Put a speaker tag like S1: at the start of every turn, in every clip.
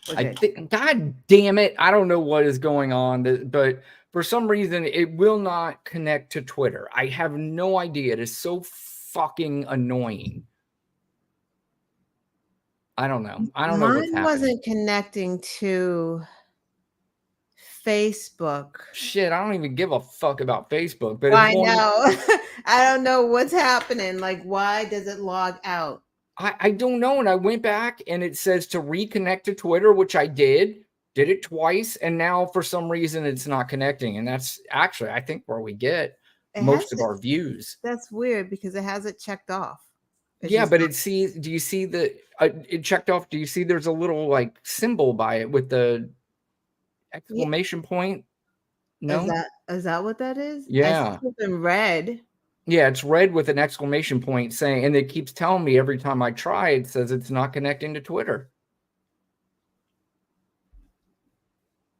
S1: Okay.
S2: I think, God damn it, I don't know what is going on, but for some reason it will not connect to Twitter. I have no idea. It is so fucking annoying. I don't know. I don't know what's
S1: Mine
S2: happening.
S1: wasn't connecting to Facebook.
S2: Shit, I don't even give a fuck about Facebook. But
S1: Well,
S2: it's
S1: I
S2: one.
S1: know. I don't know what's happening. Like, why does it log out?
S2: I don't know. And I went back and it says to reconnect to Twitter, which I did it twice. And now for some reason it's not connecting. And that's actually, I think, where we get most of our views.
S1: That's weird because it has it checked off.
S2: Yeah, but do you see it checked off? Do you see there's a little like symbol by it with the exclamation point? No?
S1: Is that what that is? I
S2: Yeah.
S1: see something red.
S2: Yeah, it's red with an exclamation point saying, and it keeps telling me every time I try, it says it's not connecting to Twitter.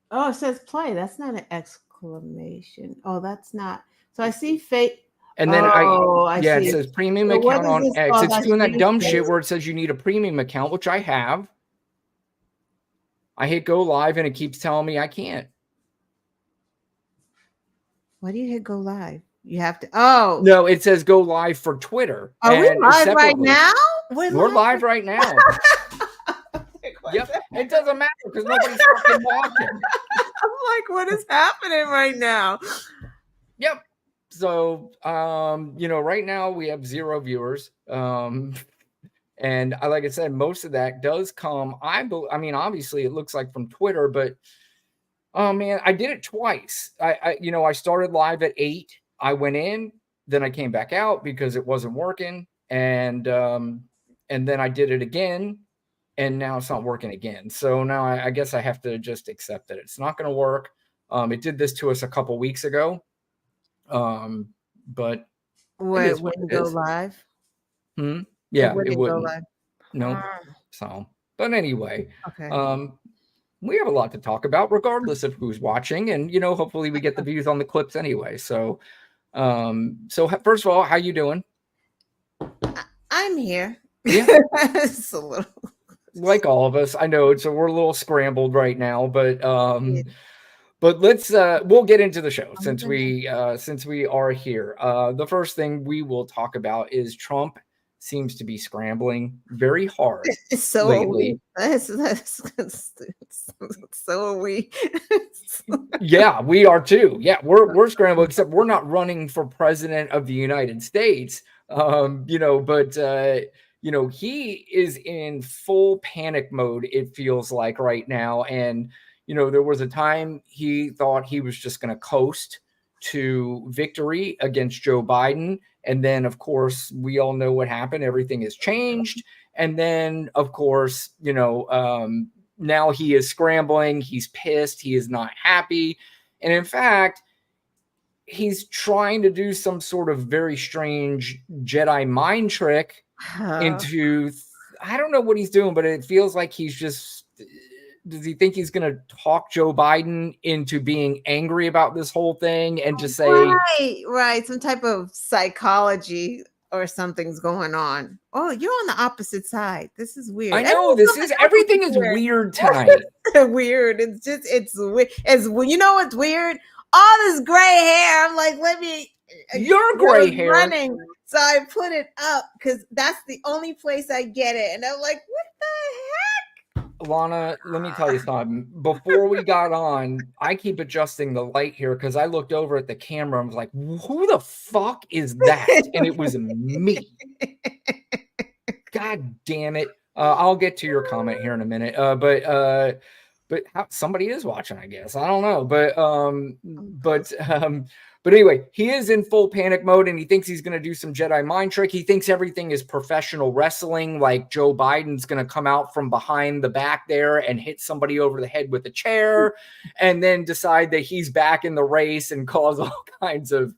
S1: Oh, it says play. That's not an exclamation. Oh, that's not. So I see fake.
S2: And then
S1: I see.
S2: it says premium account on X. It's doing that dumb shit where it says you need a premium account, which I have. I hit go live and it keeps telling me I can't.
S1: Why do you hit go live? You have to. Oh
S2: no, it says go live for Twitter.
S1: Are we live right now?
S2: We're live right now. Yep, it doesn't matter because nobody's fucking watching.
S1: I'm like, what is happening right now?
S2: Yep. So, right now we have 0 viewers. And like I said, most of that does come. I mean, obviously, it looks like from Twitter, but oh man, I did it twice. I started live at 8. I went in, then I came back out because it wasn't working, and then I did it again, and now it's not working again. So now I guess I have to just accept that it's not going to work. It did this to us a couple weeks ago, but
S1: wait, wouldn't go live.
S2: Yeah, it wouldn't go live. No. So, but anyway,
S1: okay.
S2: We have a lot to talk about, regardless of who's watching, and hopefully we get the views on the clips anyway. So, first of all, how you doing?
S1: I'm here.
S2: Yeah,
S1: it's a little
S2: like all of us. I know we're a little scrambled right now, but let's we'll get into the show since we are here. The first thing we will talk about is Trump seems to be scrambling very hard
S1: so
S2: lately.
S1: So are we.
S2: Yeah, we are too. Yeah, we're scrambling, except we're not running for president of the United States. He is in full panic mode, it feels like right now. And, there was a time he thought he was just going to coast to victory against Joe Biden. And then, of course, we all know what happened. Everything has changed. And then, of course, now he is scrambling. He's pissed. He is not happy. And in fact, he's trying to do some sort of very strange Jedi mind trick into, I don't know what he's doing, but it feels like he's just, does he think he's going to talk Joe Biden into being angry about this whole thing and just say,
S1: right. Some type of psychology or something's going on. Oh, you're on the opposite side. This is weird.
S2: I know everything is weird tonight.
S1: Weird. It's weird. You know what's weird? All this gray hair. I'm like,
S2: your gray hair
S1: running. So I put it up because that's the only place I get it. And I'm like, what the heck?
S2: Lana, let me tell you something. Before we got on, I keep adjusting the light here because I looked over at the camera and was like, who the fuck is that? And it was me. God damn it. I'll get to your comment here in a minute. But somebody is watching, I guess. I don't know. But anyway, he is in full panic mode and he thinks he's going to do some Jedi mind trick. He thinks everything is professional wrestling, like Joe Biden's going to come out from behind the back there and hit somebody over the head with a chair and then decide that he's back in the race and cause all kinds of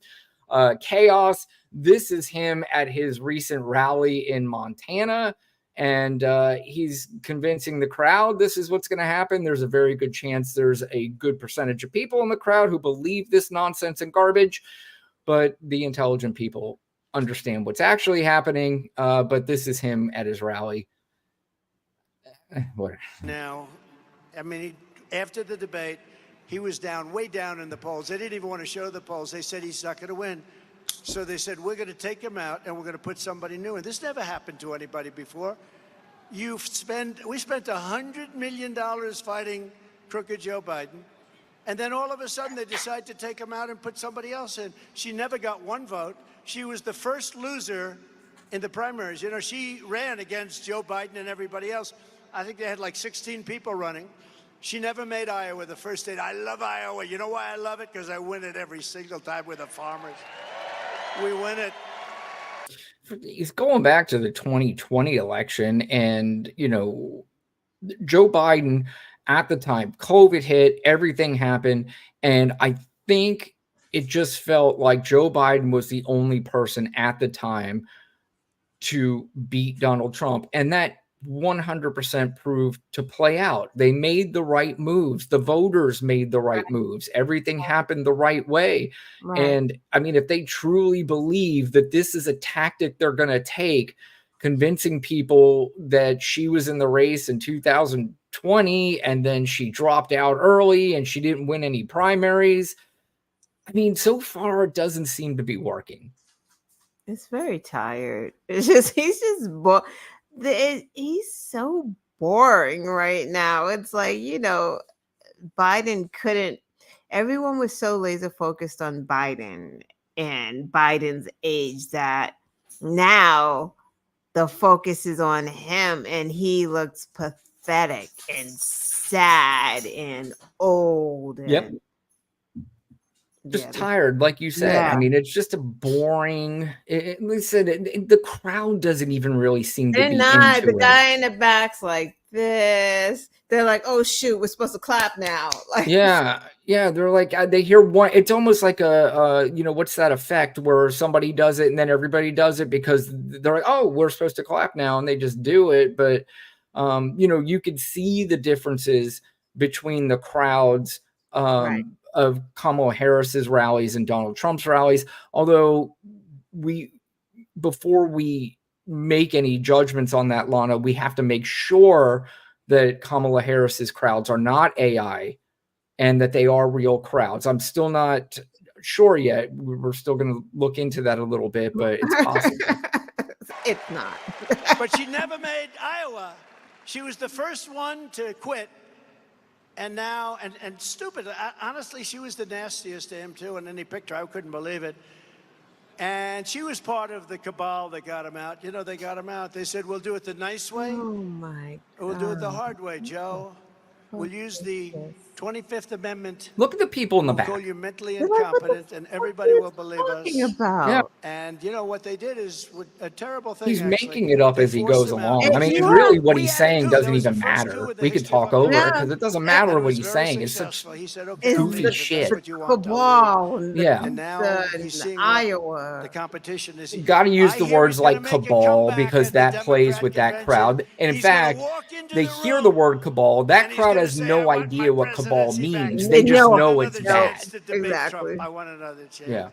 S2: chaos. This is him at his recent rally in Montana. And he's convincing the crowd this is what's going to happen. There's a very good chance there's a good percentage of people in the crowd who believe this nonsense and garbage, but the intelligent people understand what's actually happening. But this is him at his rally.
S3: Now, I mean, after the debate, he was down, way down in the polls. They didn't even want to show the polls. They said he's not going to win. So they said, we're going to take him out and we're going to put somebody new in. This never happened to anybody before. We spent $100 million fighting crooked Joe Biden. And then all of a sudden they decide to take him out and put somebody else in. She never got one vote. She was the first loser in the primaries. You know, she ran against Joe Biden and everybody else. I think they had like 16 people running. She never made Iowa the first state. I love Iowa. You know why I love it? Because I win it every single time with the farmers. We win it.
S2: He's going back to the 2020 election, and, you know, Joe Biden at the time, COVID hit, everything happened. And I think it just felt like Joe Biden was the only person at the time to beat Donald Trump. And that 100% proved to play out. They made the right moves. The voters made the right moves. Everything happened the right way.
S1: Right.
S2: And I mean, if they truly believe that this is a tactic they're going to take, convincing people that she was in the race in 2020 and then she dropped out early and she didn't win any primaries. I mean, so far it doesn't seem to be working.
S1: It's very tired. It's just he's so boring right now. It's like, you know, Biden couldn't. Everyone was so laser focused on Biden and Biden's age that now the focus is on him, and he looks pathetic and sad and old. And,
S2: Yep. Just tired, like you said.
S1: Yeah.
S2: I mean, it's just a boring. Listen, the crowd doesn't even really seem to
S1: They're
S2: be
S1: not.
S2: into
S1: The
S2: it.
S1: guy in the back's like this. They're like, oh shoot, we're supposed to clap now. Like,
S2: Yeah. They're like, they hear one. It's almost like a you know, what's that effect where somebody does it and then everybody does it because they're like, oh, we're supposed to clap now, and they just do it. But you know, you could see the differences between the crowds.
S1: Right.
S2: Of Kamala Harris's rallies and Donald Trump's rallies. Although before we make any judgments on that, Lana, we have to make sure that Kamala Harris's crowds are not AI and that they are real crowds. I'm still not sure yet. We're still going to look into that a little bit, but it's possible.
S1: It's not.
S3: But she never made Iowa. She was the first one to quit. And now, and stupid, honestly, she was the nastiest to him, too. And then he picked her. I couldn't believe it. And she was part of the cabal that got him out. You know, they got him out. They said, we'll do it the nice way.
S1: Oh, my God.
S3: Or we'll do it the hard way, Joe. We'll use the
S1: Yes.
S3: 25th Amendment.
S2: Look at the people in the
S3: We'll
S2: back.
S3: call you mentally
S1: They're like, what the
S3: incompetent, and
S1: fuck
S3: everybody
S1: are you
S3: will believe us.
S1: talking about?
S2: Yeah.
S3: And you know what they did is a terrible thing.
S2: He's
S3: actually.
S2: making it up
S3: They
S2: as he
S3: forced
S2: goes
S3: him out.
S2: along. I mean,
S1: Yeah.
S2: really what
S3: We
S2: he's
S3: had a
S2: saying
S3: coup.
S2: doesn't
S3: That was the
S2: even
S3: first coup
S2: matter.
S3: in the
S2: We could
S3: history of
S2: talk
S3: our
S2: over it
S1: country.
S2: because it doesn't
S3: And
S2: matter
S3: it
S2: what
S3: was
S2: he's
S3: very
S2: saying. It's such
S3: successful. He said, okay,
S1: It's
S3: I'll
S2: goofy
S3: leave
S1: the,
S3: if
S2: shit.
S3: that's
S1: the
S3: what you want. I'll leave.
S1: cabal and
S2: Yeah.
S3: And now
S1: the
S3: he's seeing what
S1: Iowa.
S3: the competition is.
S2: You got to use
S3: I
S2: the
S3: hear
S2: words
S3: he's gonna
S2: like
S3: make a
S2: cabal
S3: comeback
S2: because
S3: at the
S2: that plays
S3: Democrat
S2: with that
S3: convention.
S2: crowd. And in
S3: He's gonna
S2: fact,
S3: walk into
S2: they
S3: the
S2: hear
S3: room,
S2: the word cabal. That
S3: and he's
S2: crowd
S3: gonna
S2: has
S3: say, I
S2: no
S3: want
S2: idea
S3: my
S2: what cabal
S3: presidency back.
S2: means.
S1: They
S2: They just
S1: know
S2: know
S3: Another
S2: it's
S3: chance
S2: bad.
S3: to debate
S1: Exactly.
S3: Trump. I want another chance.
S2: Yeah.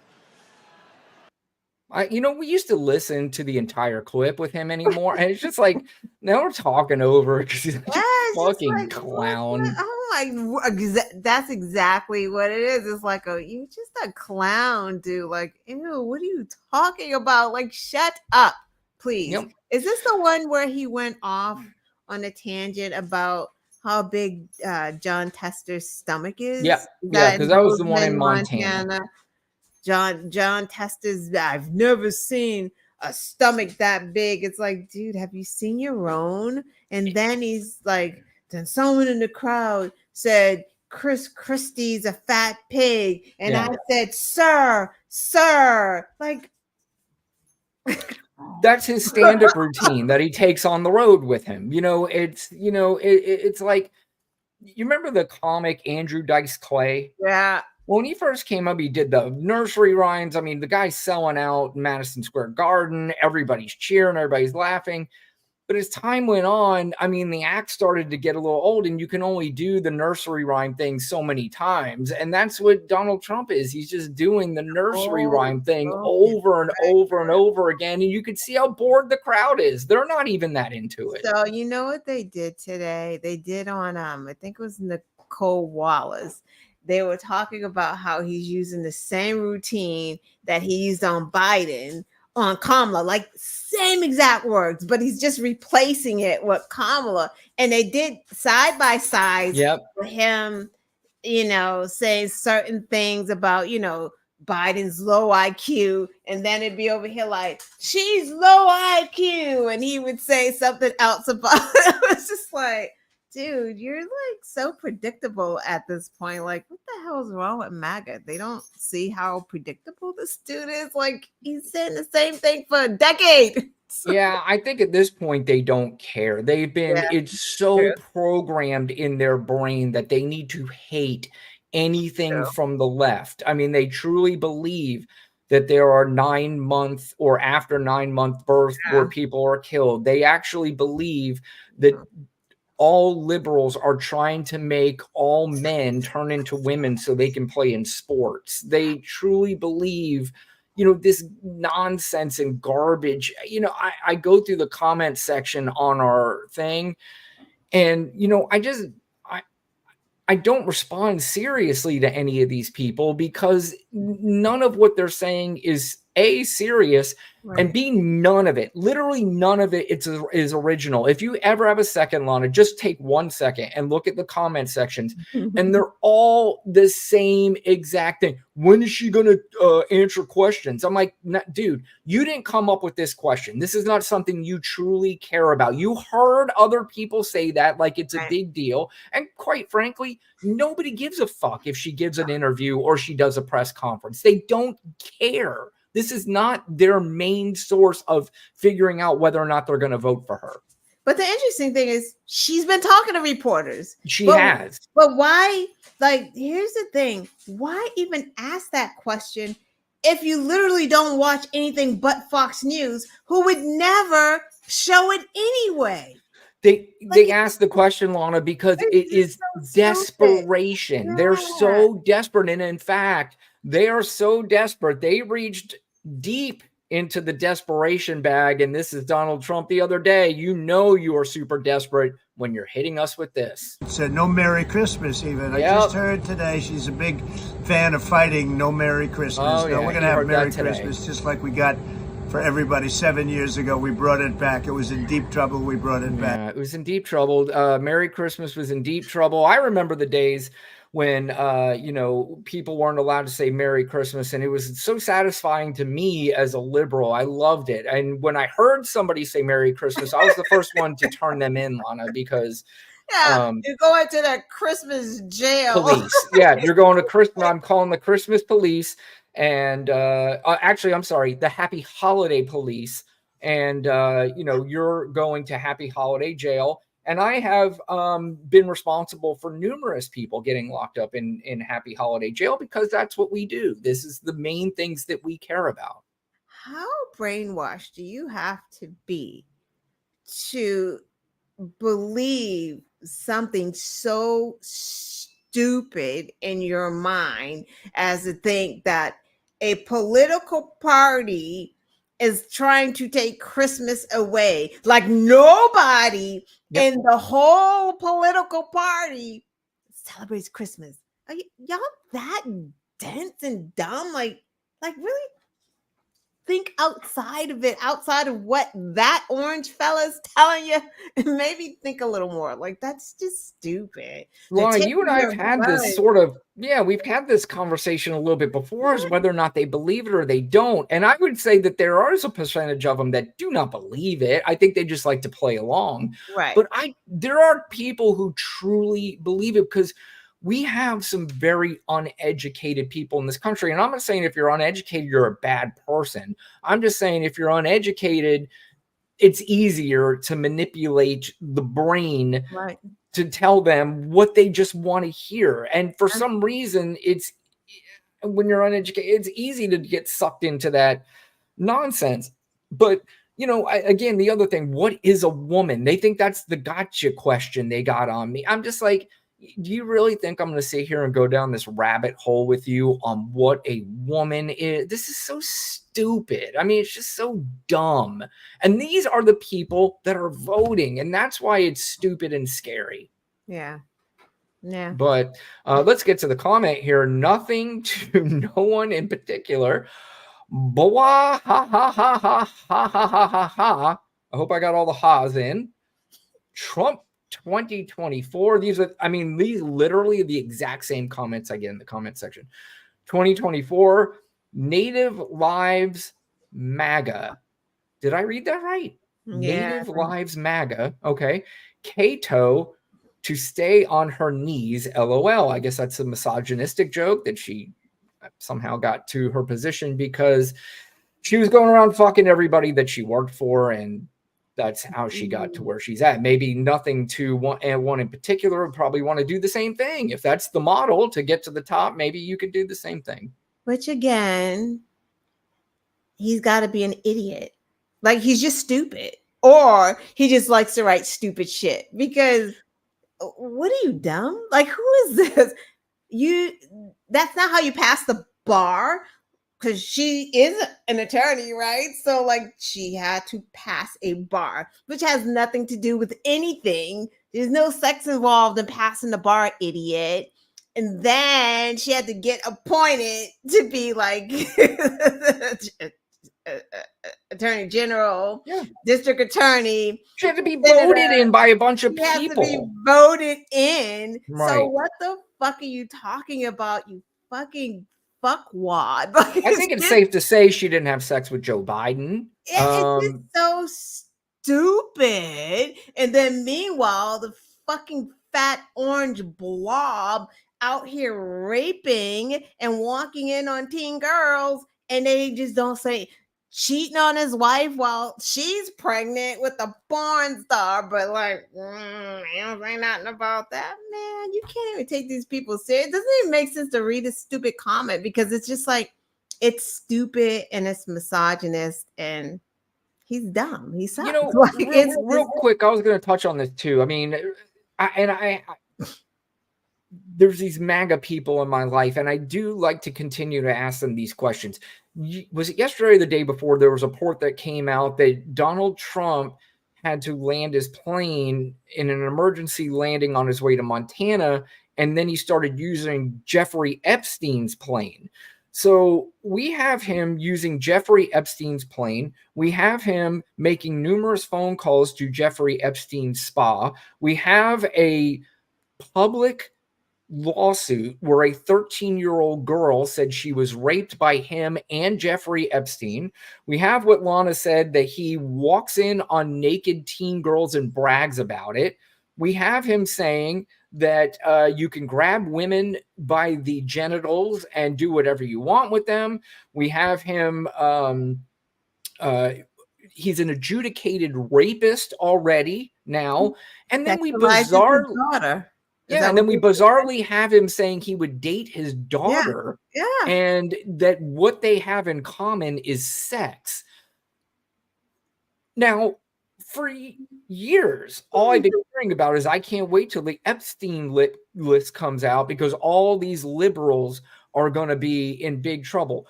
S2: You know, we used to listen to the entire clip with him anymore, and it's just like now we're talking over because he's like
S1: Yeah,
S2: a
S1: it's just
S2: fucking
S1: like,
S2: clown.
S1: oh my, that's exactly what it is. It's like, you're just a clown, dude. Like, ew, what are you talking about? Like, shut up, please.
S2: Yep.
S1: Is this the one where he went off on a tangent about how big John Tester's stomach is?
S2: Yeah,
S1: Is
S2: yeah, because that was the one in
S1: Bozeman,
S2: Montana.
S1: John Tester's, I've never seen a stomach that big. It's like, dude, have you seen your own? And then he's like, then someone in the crowd said Chris Christie's a fat pig. And
S2: Yeah.
S1: I said, sir, like,
S2: That's his stand-up routine that he takes on the road with him. You know, it's like, you remember the comic Andrew Dice Clay?
S1: yeah.
S2: When he first came up, he did the nursery rhymes. I mean, the guy's selling out Madison Square Garden. Everybody's cheering. Everybody's laughing. But as time went on, I mean, the act started to get a little old, and you can only do the nursery rhyme thing so many times. And that's what Donald Trump is. He's just doing the nursery
S1: Oh,
S2: rhyme thing
S1: oh, yeah.
S2: over and over and over again. And you can see how bored the crowd is. They're not even that into it.
S1: So you know what they did today? They did on I think it was Nicole Wallace. They were talking about how he's using the same routine that he used on Biden on Kamala, like same exact words, but he's just replacing it with Kamala. And they did side by side
S2: Yep.
S1: for him, saying certain things about, Biden's low IQ, and then it'd be over here like she's low IQ, and he would say something else about it. It was just like, dude, you're like so predictable at this point. Like, what the hell is wrong with MAGA? They don't see how predictable this dude is. Like, he's saying the same thing for a decade.
S2: Yeah, I think at this point they don't care. They've been,
S1: Yeah.
S2: it's so
S1: True.
S2: programmed in their brain that they need to hate anything
S1: True.
S2: from the left. I mean, they truly believe that there are 9-month or after 9-month birth where
S1: Yeah.
S2: people are killed. They actually believe that all liberals are trying to make all men turn into women so they can play in sports. They truly believe, this nonsense and garbage. I go through the comment section on our thing, and, I don't respond seriously to any of these people because none of what they're saying is A, serious, and
S1: Right.
S2: B, none of it, literally none of it is original. If you ever have a second, Lana, just take 1 second and look at the comment sections, and they're all the same exact thing. When is she going to answer questions? I'm like, dude, you didn't come up with this question. This is not something you truly care about. You heard other people say that like it's a
S1: Right.
S2: big deal. And quite frankly, nobody gives a fuck if she gives an interview or she does a press conference. They don't care. This is not their main source of figuring out whether or not they're going to vote for her.
S1: But the interesting thing is she's been talking to reporters.
S2: She has.
S1: But why? Like, here's the thing. Why even ask that question if you literally don't watch anything but Fox News, who would never show it anyway?
S2: They asked the question, Lana, because it is
S1: so
S2: desperation.
S1: Yeah.
S2: They're so desperate. And in fact, they are so desperate. They reached deep into the desperation bag. And this is Donald Trump the other day. You are super desperate when you're hitting us with this.
S3: Said no Merry Christmas even.
S2: Yep.
S3: I just heard today she's a big fan of fighting no Merry Christmas.
S2: Oh, yeah,
S3: We're going
S2: you
S3: to have
S2: heard
S3: Merry
S2: that today.
S3: Christmas just like we got for everybody 7 years ago. We brought it back. It was in deep trouble. We brought it back.
S2: Yeah, it was in deep trouble. Merry Christmas was in deep trouble. I remember the days when, people weren't allowed to say Merry Christmas. And it was so satisfying to me as a liberal. I loved it. And when I heard somebody say Merry Christmas, I was the first one to turn them in, Lana, because
S1: you're going to that Christmas jail.
S2: Police. Yeah, you're going to Christmas. I'm calling the Christmas police. And actually, I'm sorry, the Happy Holiday Police. And, you're going to Happy Holiday Jail. And I have been responsible for numerous people getting locked up in Happy Holiday Jail because that's what we do. This is the main things that we care about.
S1: How brainwashed do you have to be to believe something so stupid in your mind as to think that a political party is trying to take Christmas away? Like, nobody in the whole political party celebrates Christmas. Are y'all that dense and dumb? Like really think outside of it, outside of what that orange fella's telling you, and maybe think a little more. Like, that's just stupid.
S2: Well, you and I have had this we've had this conversation a little bit before as whether or not they believe it or they don't. And I would say that there is a percentage of them that do not believe it. I think they just like to play along.
S1: Right.
S2: But there are people who truly believe it because we have some very uneducated people in this country. And I'm not saying if you're uneducated, you're a bad person. I'm just saying if you're uneducated, it's easier to manipulate the brain to tell them what they just want to hear. And for some reason, when you're uneducated, it's easy to get sucked into that nonsense. But again, the other thing, what is a woman? They think that's the gotcha question they got on me. I'm just like, do you really think I'm going to sit here and go down this rabbit hole with you on what a woman is? This is so stupid. I mean, it's just so dumb. And these are the people that are voting. And that's why it's stupid and scary.
S1: Yeah. Yeah.
S2: But let's get to the comment here. Nothing to no one in particular. Boah, ha, ha, ha, ha, ha, ha, ha, ha, ha. I hope I got all the ha's in. Trump 2024. These literally the exact same comments I get in the comment section. 2024, Native Lives MAGA. Did I read that right?
S1: Yeah.
S2: Native Lives MAGA. Okay. Cato to stay on her knees. LOL. I guess that's a misogynistic joke that she somehow got to her position because she was going around fucking everybody that she worked for, and that's how she got to where she's at. Maybe nothing to one in particular would probably want to do the same thing. If that's the model to get to the top, maybe you could do the same thing.
S1: Which again, he's got to be an idiot. Like he's just stupid, or he just likes to write stupid shit. Because what are you, dumb? Like who is this? That's not how you pass the bar. Because she is an attorney, right? So like she had to pass a bar, which has nothing to do with anything. There's no sex involved in passing the bar, idiot. And then she had to get appointed to be like attorney general, district attorney.
S2: She had to be voted in by a bunch of people.
S1: She had to be voted in.
S2: Right.
S1: So what the fuck are you talking about, you fucking fuckwad? Like,
S2: I think it's safe to say she didn't have sex with Joe Biden.
S1: It's just so stupid. And then meanwhile, the fucking fat orange blob out here raping and walking in on teen girls, and they just don't say cheating on his wife while she's pregnant with a porn star, but like, I don't say nothing about that. Man, you can't even take these people serious. It doesn't even make sense to read a stupid comment because it's just like, it's stupid and it's misogynist and he's dumb. He's like,
S2: real quick, I was going to touch on this too. I mean, there's these MAGA people in my life, and I do like to continue to ask them these questions. Was it yesterday or the day before there was a report that came out that Donald Trump had to land his plane in an emergency landing on his way to Montana, and then he started using Jeffrey Epstein's plane. So we have him using Jeffrey Epstein's plane. We have him making numerous phone calls to Jeffrey Epstein's spa. We have a public lawsuit where a 13-year-old girl said she was raped by him and Jeffrey Epstein. We have what Lana said, that he walks in on naked teen girls and brags about it. We have him saying that you can grab women by the genitals and do whatever you want with them. We have him, he's an adjudicated rapist already now. And then we bizarrely... Yeah, and then we bizarrely have him saying he would date his daughter, and that what they have in common is sex. Now, for years, all I've been hearing about is I can't wait till the Epstein list comes out because all these liberals are going to be in big trouble.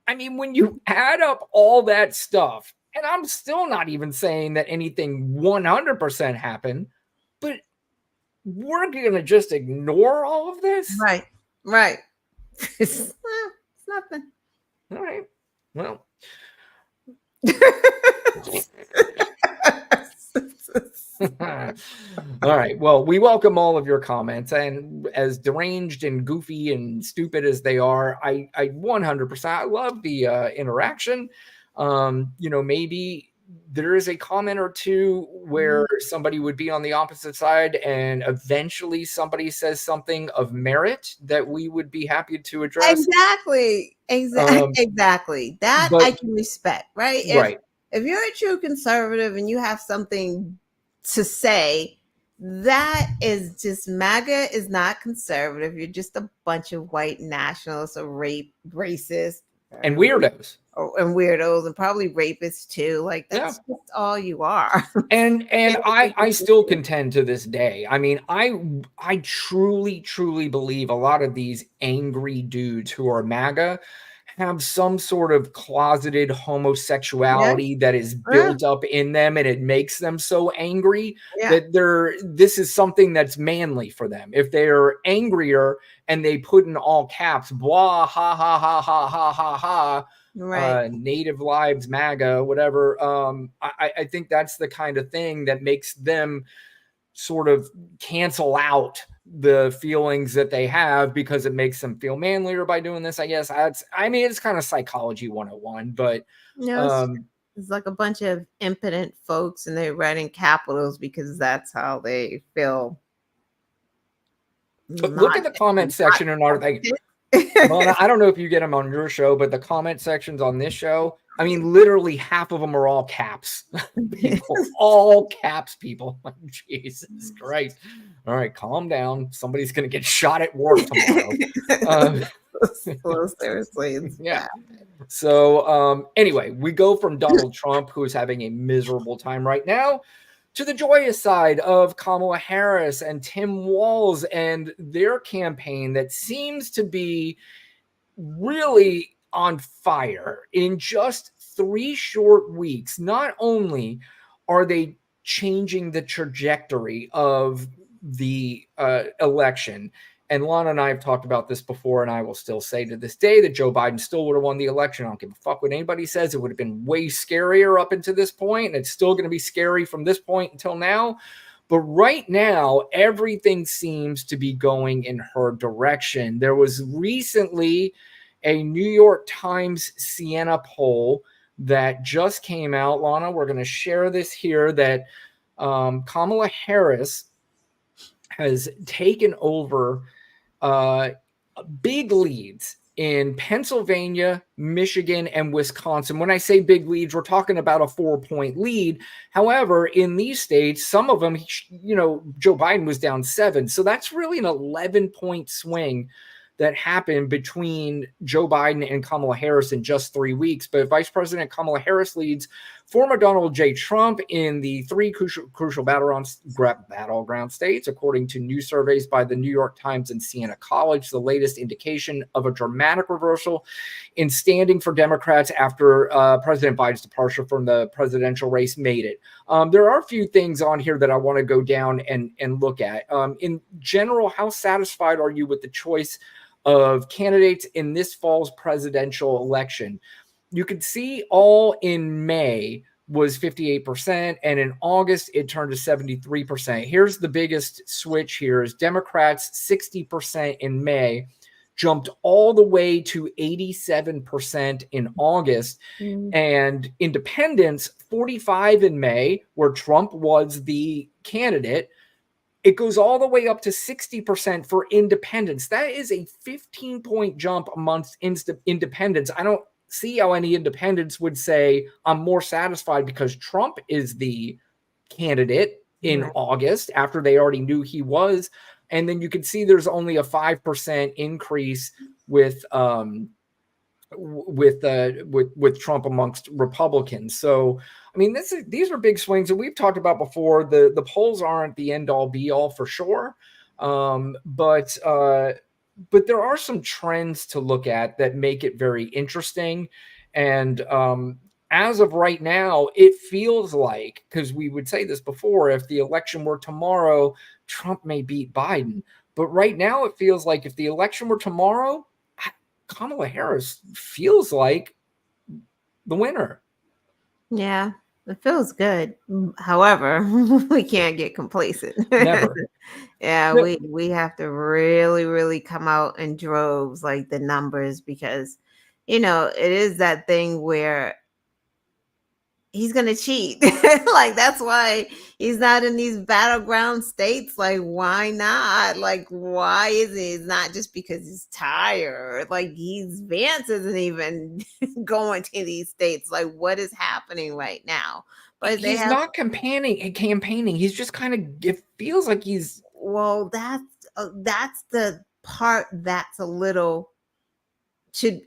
S2: I mean, when you add up all that stuff, and I'm still not even saying that anything 100% happened, but we're going to just ignore all of this?
S1: Right. It's nothing.
S2: All right. Well. All right. Well, we welcome all of your comments, and as deranged and goofy and stupid as they are, I 100%, I love the interaction. Maybe there is a comment or two where somebody would be on the opposite side and eventually somebody says something of merit that we would be happy to address.
S1: Exactly. That I can respect, right? If you're a true conservative and you have something to say, that is just, MAGA is not conservative. You're just a bunch of white nationalists or racist
S2: and weirdos.
S1: And weirdos and probably rapists too. Like
S2: Yeah.
S1: that's just all you are.
S2: And I still contend to this day. I mean, I truly believe a lot of these angry dudes who are MAGA have some sort of closeted homosexuality that is built up in them, and it makes them so angry that this is something that's manly for them. If they're angrier and they put in all caps, blah, ha, ha, ha, ha, ha, ha, ha, Native Lives, MAGA, whatever. I think that's the kind of thing that makes them sort of cancel out the feelings that they have, because it makes them feel manlier by doing this. I guess it's kind of psychology 101, but
S1: it's like a bunch of impotent folks and they're writing capitals because that's how they feel.
S2: But look at the comment section and our thing. Well, I don't know if you get them on your show, but the comment sections on this show, I mean, literally half of them are all caps. People, all caps, people. Jesus Christ. All right, calm down. Somebody's going to get shot at work tomorrow.
S1: Seriously.
S2: Yeah. So anyway, we go from Donald Trump, who is having a miserable time right now, to the joyous side of Kamala Harris and Tim Walz and their campaign that seems to be really on fire. In just 3 short weeks, not only are they changing the trajectory of the election, and Lana and I have talked about this before, and I will still say to this day that Joe Biden still would have won the election. I don't give a fuck what anybody says. It would have been way scarier up until this point, and it's still going to be scary from this point until now. But right now, everything seems to be going in her direction. There was recently a New York Times Siena poll that just came out. Lana, we're going to share this here, that Kamala Harris has taken over big leads in Pennsylvania, Michigan, and Wisconsin. When I say big leads, we're talking about a 4-point lead. However, in these states, some of them, Joe Biden was down 7. So that's really an 11-point swing that happened between Joe Biden and Kamala Harris in just 3 weeks. But Vice President Kamala Harris leads former Donald J. Trump in the 3 crucial battleground states, according to new surveys by the New York Times and Siena College, the latest indication of a dramatic reversal in standing for Democrats after President Biden's departure from the presidential race made it. There are a few things on here that I want to go down and look at. In general, how satisfied are you with the choice of candidates in this fall's presidential election? You could see all in May was 58%, and in August it turned to 73%. Here's the biggest switch here is Democrats 60% in May jumped all the way to 87% in August, and independents 45 in May, where Trump was the candidate. It goes all the way up to 60% for independents. That is a 15-point jump amongst independents. I don't see how any independents would say I'm more satisfied because Trump is the candidate in August after they already knew he was. And then you can see there's only a 5% increase with Trump amongst Republicans. So, I mean, these are big swings, and we've talked about before. The polls aren't the end all be all for sure, but there are some trends to look at that make it very interesting. And as of right now, it feels like, because we would say this before, if the election were tomorrow, Trump may beat Biden. But right now, it feels like if the election were tomorrow, Kamala Harris feels like the winner.
S1: Yeah, it feels good. However, we can't get complacent.
S2: Never.
S1: Yeah, we have to really, really come out in droves, like the numbers, because it is that thing where he's gonna cheat. Like that's why he's not in these battleground states. Like, why not? Like, why is he? It's not just because he's tired. Like Vance isn't even going to these states. Like, what is happening right now? But
S2: he's not campaigning. He's just kind of, it feels like he's.
S1: Well, that's the part that's a little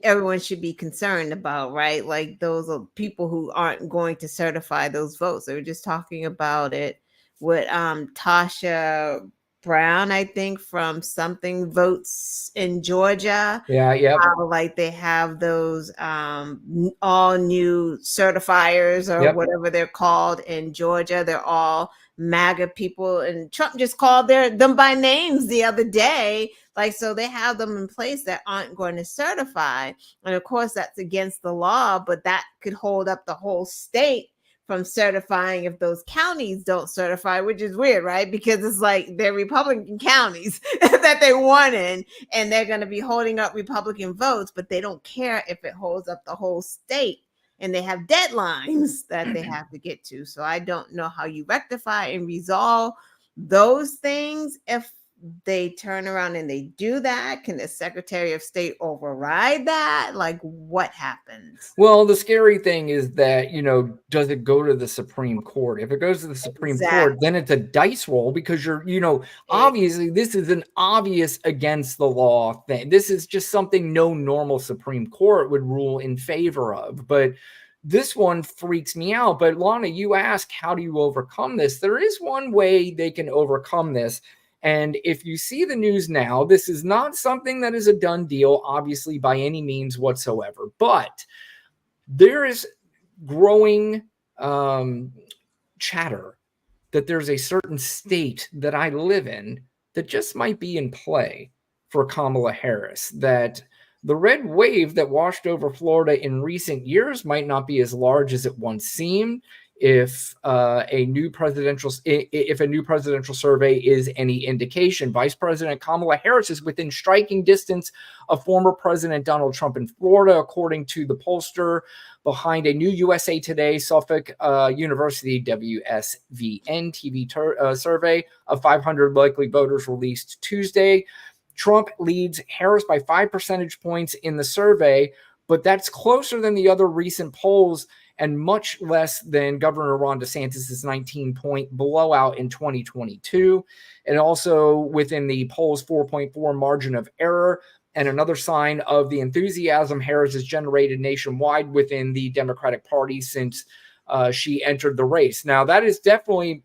S1: everyone should be concerned about, right? Like those are people who aren't going to certify those votes. They were just talking about it with Tasha Brown, I think, from Something Votes in Georgia.
S2: Yeah, yep,
S1: How like they have those all new certifiers or
S2: yep.
S1: whatever they're called in Georgia. They're all MAGA people, and Trump just called them by names the other day. Like, so they have them in place that aren't going to certify. And of course, that's against the law, but that could hold up the whole state from certifying if those counties don't certify, which is weird, right? Because it's like they're Republican counties that they won in, and they're going to be holding up Republican votes, but they don't care if it holds up the whole state. And they have deadlines that they have to get to. So I don't know how you rectify and resolve those things if they turn around and they do that. Can the Secretary of State override that? Like, what happens?
S2: Well, the scary thing is that, does it go to the Supreme Court? If it goes to the Supreme Court, then it's a dice roll because obviously this is an obvious against the law thing. This is just something no normal Supreme Court would rule in favor of. But this one freaks me out. But Lana, you ask, how do you overcome this? There is one way they can overcome this. And if you see the news now, this is not something that is a done deal, obviously, by any means whatsoever. But there is growing chatter that there's a certain state that I live in that just might be in play for Kamala Harris, that the red wave that washed over Florida in recent years might not be as large as it once seemed. If a new presidential survey is any indication, Vice President Kamala Harris is within striking distance of former President Donald Trump in Florida, according to the pollster behind a new USA Today Suffolk University WSVN TV survey of 500 likely voters released Tuesday. Trump leads Harris by 5 percentage points in the survey, but that's closer than the other recent polls and much less than Governor Ron DeSantis' 19-point blowout in 2022. And also within the poll's 4.4 margin of error, and another sign of the enthusiasm Harris has generated nationwide within the Democratic Party since she entered the race. Now, that is definitely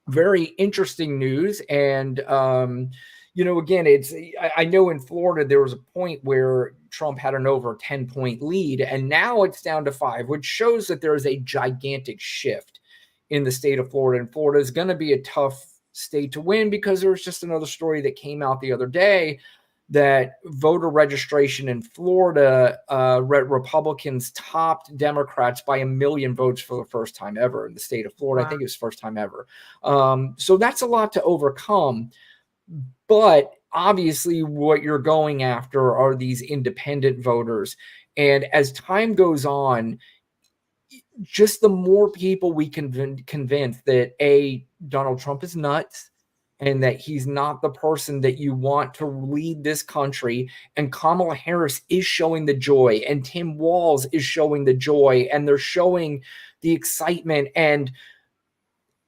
S2: very interesting news. And, again, I know in Florida there was a point where Trump had an over 10-point lead, and now it's down to 5, which shows that there is a gigantic shift in the state of Florida. And Florida is going to be a tough state to win because there was just another story that came out the other day that voter registration in Florida, Republicans topped Democrats by 1 million votes for the first time ever in the state of Florida. Wow. I think it was first time ever. So that's a lot to overcome. But obviously what you're going after are these independent voters. And as time goes on, just the more people we can convince that Donald Trump is nuts and that he's not the person that you want to lead this country. And Kamala Harris is showing the joy, and Tim Walz is showing the joy, and they're showing the excitement and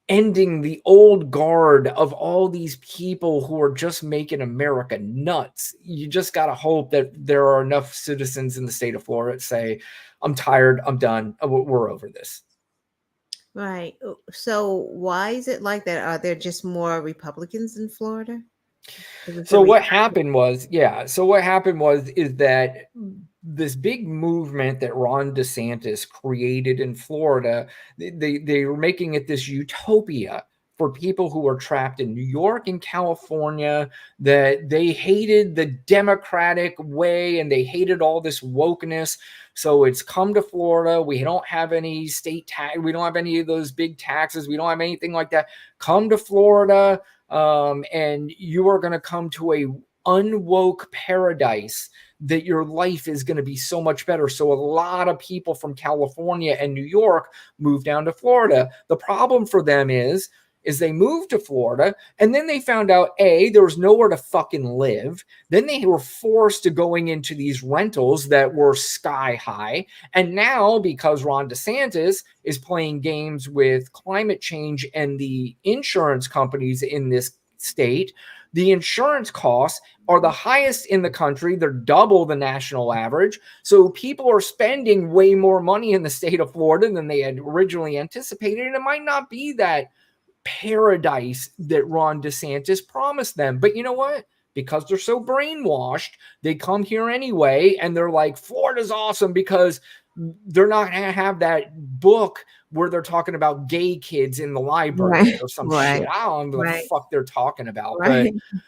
S2: ending the old guard of all these people who are just making America nuts. You just got to hope that there are enough citizens in the state of Florida that say, I'm tired, I'm done, we're over this.
S1: Right. So why is it like that? Are there just more Republicans in Florida?
S2: So what happened was that this big movement that Ron DeSantis created in Florida, they were making it this utopia for people who are trapped in New York and California, that they hated the Democratic way and they hated all this wokeness. So it's come to Florida. We don't have any state tax. We don't have any of those big taxes. We don't have anything like that. Come to Florida, and you are going to come to a unwoke paradise that your life is going to be so much better. So a lot of people from California and New York move down to Florida. The problem for them is they moved to Florida, and then they found out, there was nowhere to fucking live. Then they were forced to going into these rentals that were sky high. And now, because Ron DeSantis is playing games with climate change and the insurance companies in this state, The insurance costs are the highest in the country. They're double the national average. So people are spending way more money in the state of Florida than they had originally anticipated. And it might not be that paradise that Ron DeSantis promised them. But you know what? Because they're so brainwashed, they come here anyway, and they're like, Florida's awesome because they're not going to have that book where they're talking about gay kids in the library or some shit. I don't know what the fuck they're talking about.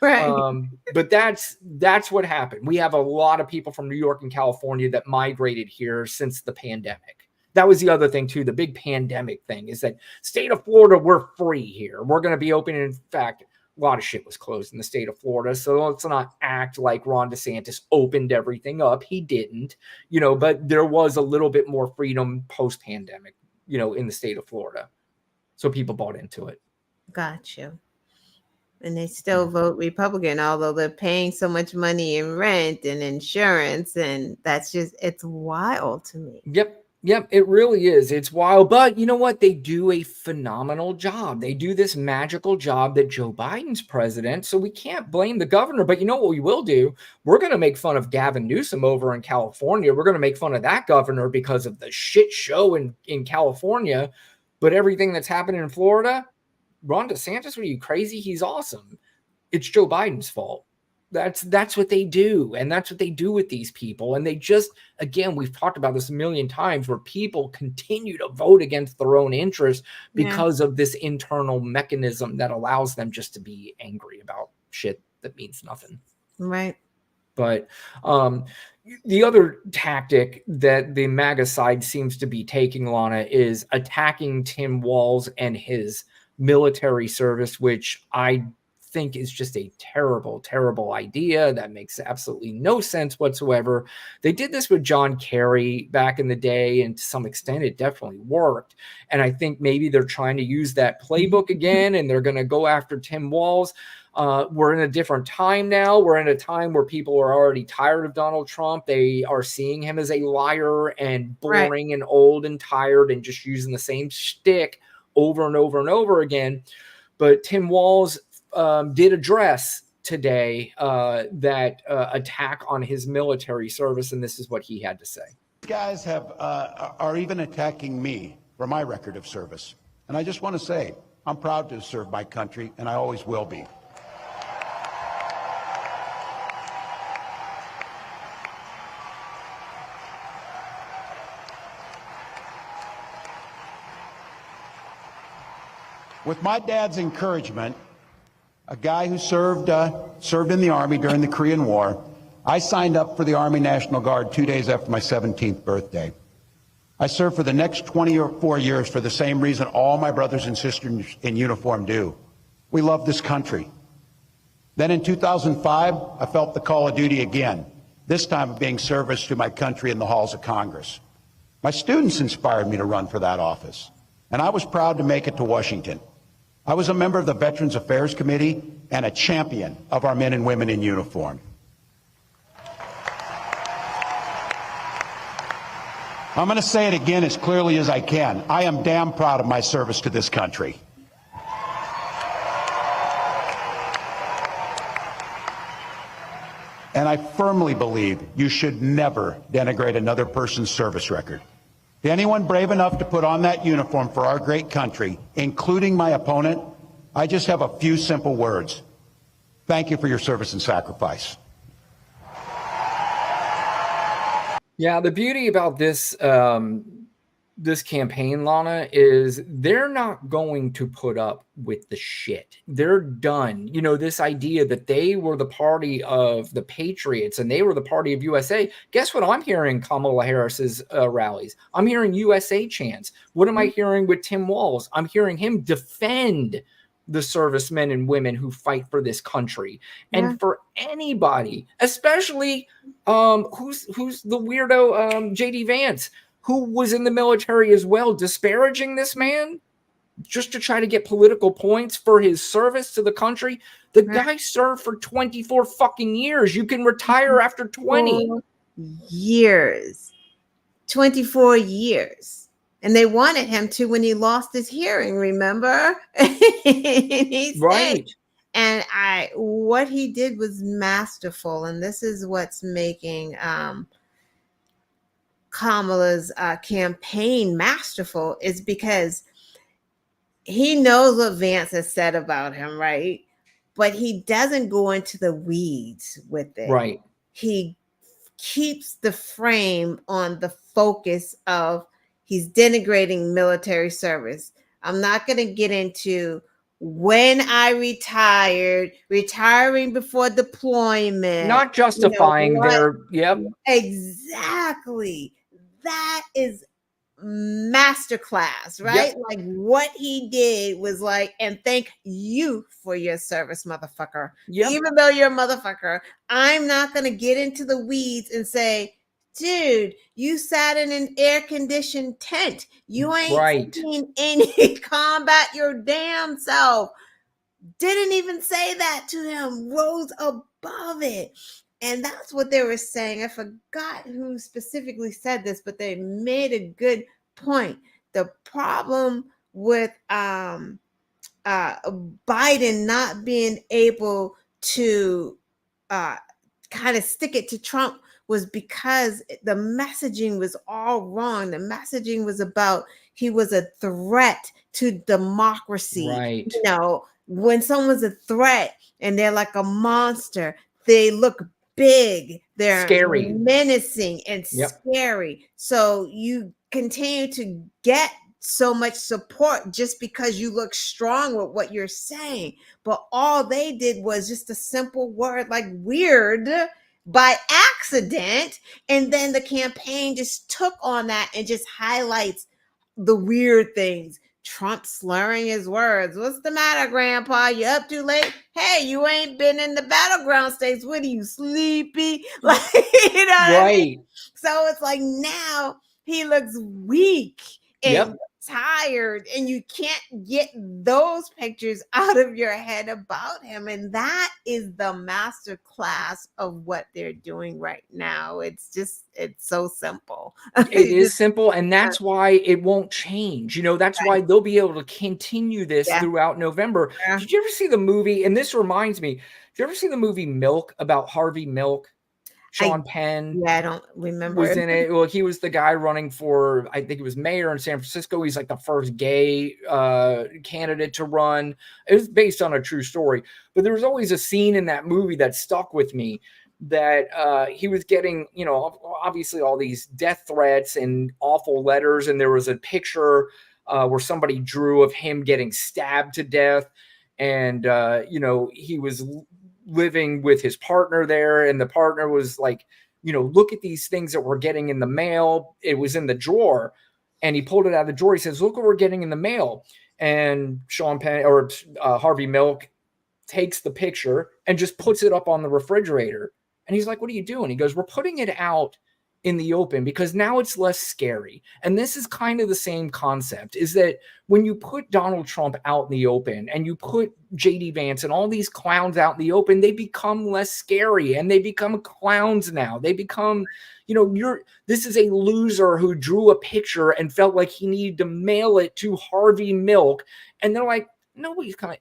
S2: But that's what happened. We have a lot of people from New York and California that migrated here since the pandemic. That was the other thing too. The big pandemic thing is that state of Florida, we're free here. We're going to be open. In fact, a lot of shit was closed in the state of Florida. So let's not act like Ron DeSantis opened everything up. He didn't, but there was a little bit more freedom post-pandemic, in the state of Florida. So people bought into it.
S1: Got you. And they still vote Republican, although they're paying so much money in rent and insurance. And it's wild to me.
S2: Yep, it really is. It's wild. But you know what? They do a phenomenal job. They do this magical job that Joe Biden's president. So we can't blame the governor. But you know what we will do? We're going to make fun of Gavin Newsom over in California. We're going to make fun of that governor because of the shit show in California. But everything that's happening in Florida, Ron DeSantis, what are you, crazy? He's awesome. It's Joe Biden's fault. That's what they do. And that's what they do with these people. And they just, again, we've talked about this a million times, where people continue to vote against their own interests because of this internal mechanism that allows them just to be angry about shit that means nothing.
S1: Right.
S2: But the other tactic that the MAGA side seems to be taking, Lana, is attacking Tim Walz and his military service, which I think is just a terrible, terrible idea. That makes absolutely no sense whatsoever. They did this with John Kerry back in the day, and to some extent it definitely worked. And I think maybe they're trying to use that playbook again, and they're going to go after Tim Walz. We're in a different time now. We're in a time where people are already tired of Donald Trump. They are seeing him as a liar and boring and old and tired and just using the same shtick over and over and over again. But Tim Walz did address today that attack on his military service, and this is what he had to say.
S4: These guys are even attacking me for my record of service. And I just want to say, I'm proud to serve my country, and I always will be. With my dad's encouragement, a guy who served in the Army during the Korean War, I signed up for the Army National Guard 2 days after my 17th birthday. I served for the next 24 years for the same reason all my brothers and sisters in uniform do. We love this country. Then in 2005, I felt the call of duty again, this time of being service to my country in the halls of Congress. My students inspired me to run for that office, and I was proud to make it to Washington. I was a member of the Veterans Affairs Committee and a champion of our men and women in uniform. I'm going to say it again as clearly as I can. I am damn proud of my service to this country. And I firmly believe you should never denigrate another person's service record. To anyone brave enough to put on that uniform for our great country, including my opponent, I just have a few simple words. Thank you for your service and sacrifice.
S2: Yeah, the beauty about this this campaign, Lana, is they're not going to put up with the shit. They're done. You know, this idea that they were the party of the patriots and they were the party of USA. Guess what I'm hearing Kamala Harris's rallies? I'm hearing USA chants. What am I hearing with Tim Walz? I'm hearing him defend the servicemen and women who fight for this country. And for anybody, especially who's the weirdo JD Vance, who was in the military as well, disparaging this man just to try to get political points for his service to the country. The guy served for 24 fucking years. You can retire after 20
S1: years. 24 years. And they wanted him to when he lost his hearing, remember?
S2: Right.
S1: And what he did was masterful, and this is what's making Kamala's campaign masterful, is because he knows what Vance has said about him, right? But he doesn't go into the weeds with it.
S2: Right.
S1: He keeps the frame on the focus of he's denigrating military service. I'm not going to get into when I retiring before deployment.
S2: Not justifying their, yep.
S1: Exactly. That is masterclass, right?
S2: Yep.
S1: Like what he did was like, and thank you for your service, motherfucker.
S2: Yep.
S1: Even though you're a motherfucker, I'm not going to get into the weeds and say, dude, you sat in an air-conditioned tent. You ain't seen any combat your damn self. Didn't even say that to him. Rose above it. And that's what they were saying. I forgot who specifically said this, but they made a good point. The problem with Biden not being able to kind of stick it to Trump was because the messaging was all wrong. The messaging was about he was a threat to democracy.
S2: Right.
S1: You know, when someone's a threat and they're like a monster, they look big, they're
S2: scary,
S1: menacing, and scary. So you continue to get so much support just because you look strong with what you're saying. But all they did was just a simple word like weird by accident. And then the campaign just took on that and just highlights the weird things. Trump slurring his words. What's the matter, Grandpa? You up too late? Hey, you ain't been in the battleground states. What are you, sleepy? Like, you know what I mean? So it's like now he looks weak and tired, and you can't get those pictures out of your head about him. And that is the master class of what they're doing right now. It's so simple.
S2: It is simple, and that's why it won't change. You know, that's why they'll be able to continue this throughout November. Did you ever see the movie? And this reminds me, did you ever see the movie Milk about Harvey Milk? Sean Penn.
S1: Yeah, I don't remember.
S2: Was in it. Well, he was the guy running for, I think it was mayor in San Francisco. He's like the first gay candidate to run. It was based on a true story. But there was always a scene in that movie that stuck with me that he was getting, you know, obviously all these death threats and awful letters. And there was a picture where somebody drew of him getting stabbed to death. And, you know, he was living with his partner there, and the partner was like, you know, look at these things that we're getting in the mail. It was in the drawer, and he pulled it out of the drawer. He says, look what we're getting in the mail. And Sean Penn or Harvey Milk takes the picture and just puts it up on the refrigerator. And he's like, what are you doing? He goes, we're putting it out in the open because now it's less scary. And this is kind of the same concept, is that when you put Donald Trump out in the open and you put JD Vance and all these clowns out in the open, they become less scary, and they become clowns now. They become, you know, this is a loser who drew a picture and felt like he needed to mail it to Harvey Milk. And they're like, nobody's coming.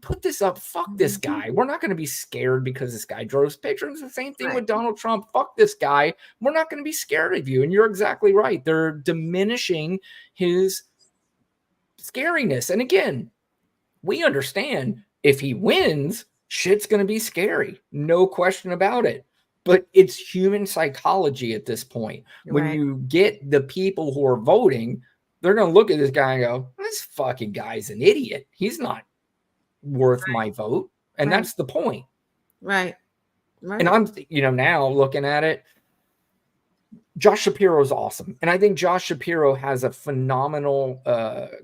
S2: Put this up. Fuck this guy. We're not going to be scared because this guy draws pictures. It's the same thing with Donald Trump. Fuck this guy. We're not going to be scared of you. And you're exactly right. They're diminishing his scariness. And again, we understand if he wins, shit's going to be scary. No question about it. But it's human psychology at this point. When you get the people who are voting, they're going to look at this guy and go, this fucking guy's an idiot. He's not worth my vote. And that's the point. Right. And I'm, you know, now looking at it, Josh Shapiro is awesome. And I think Josh Shapiro has a phenomenal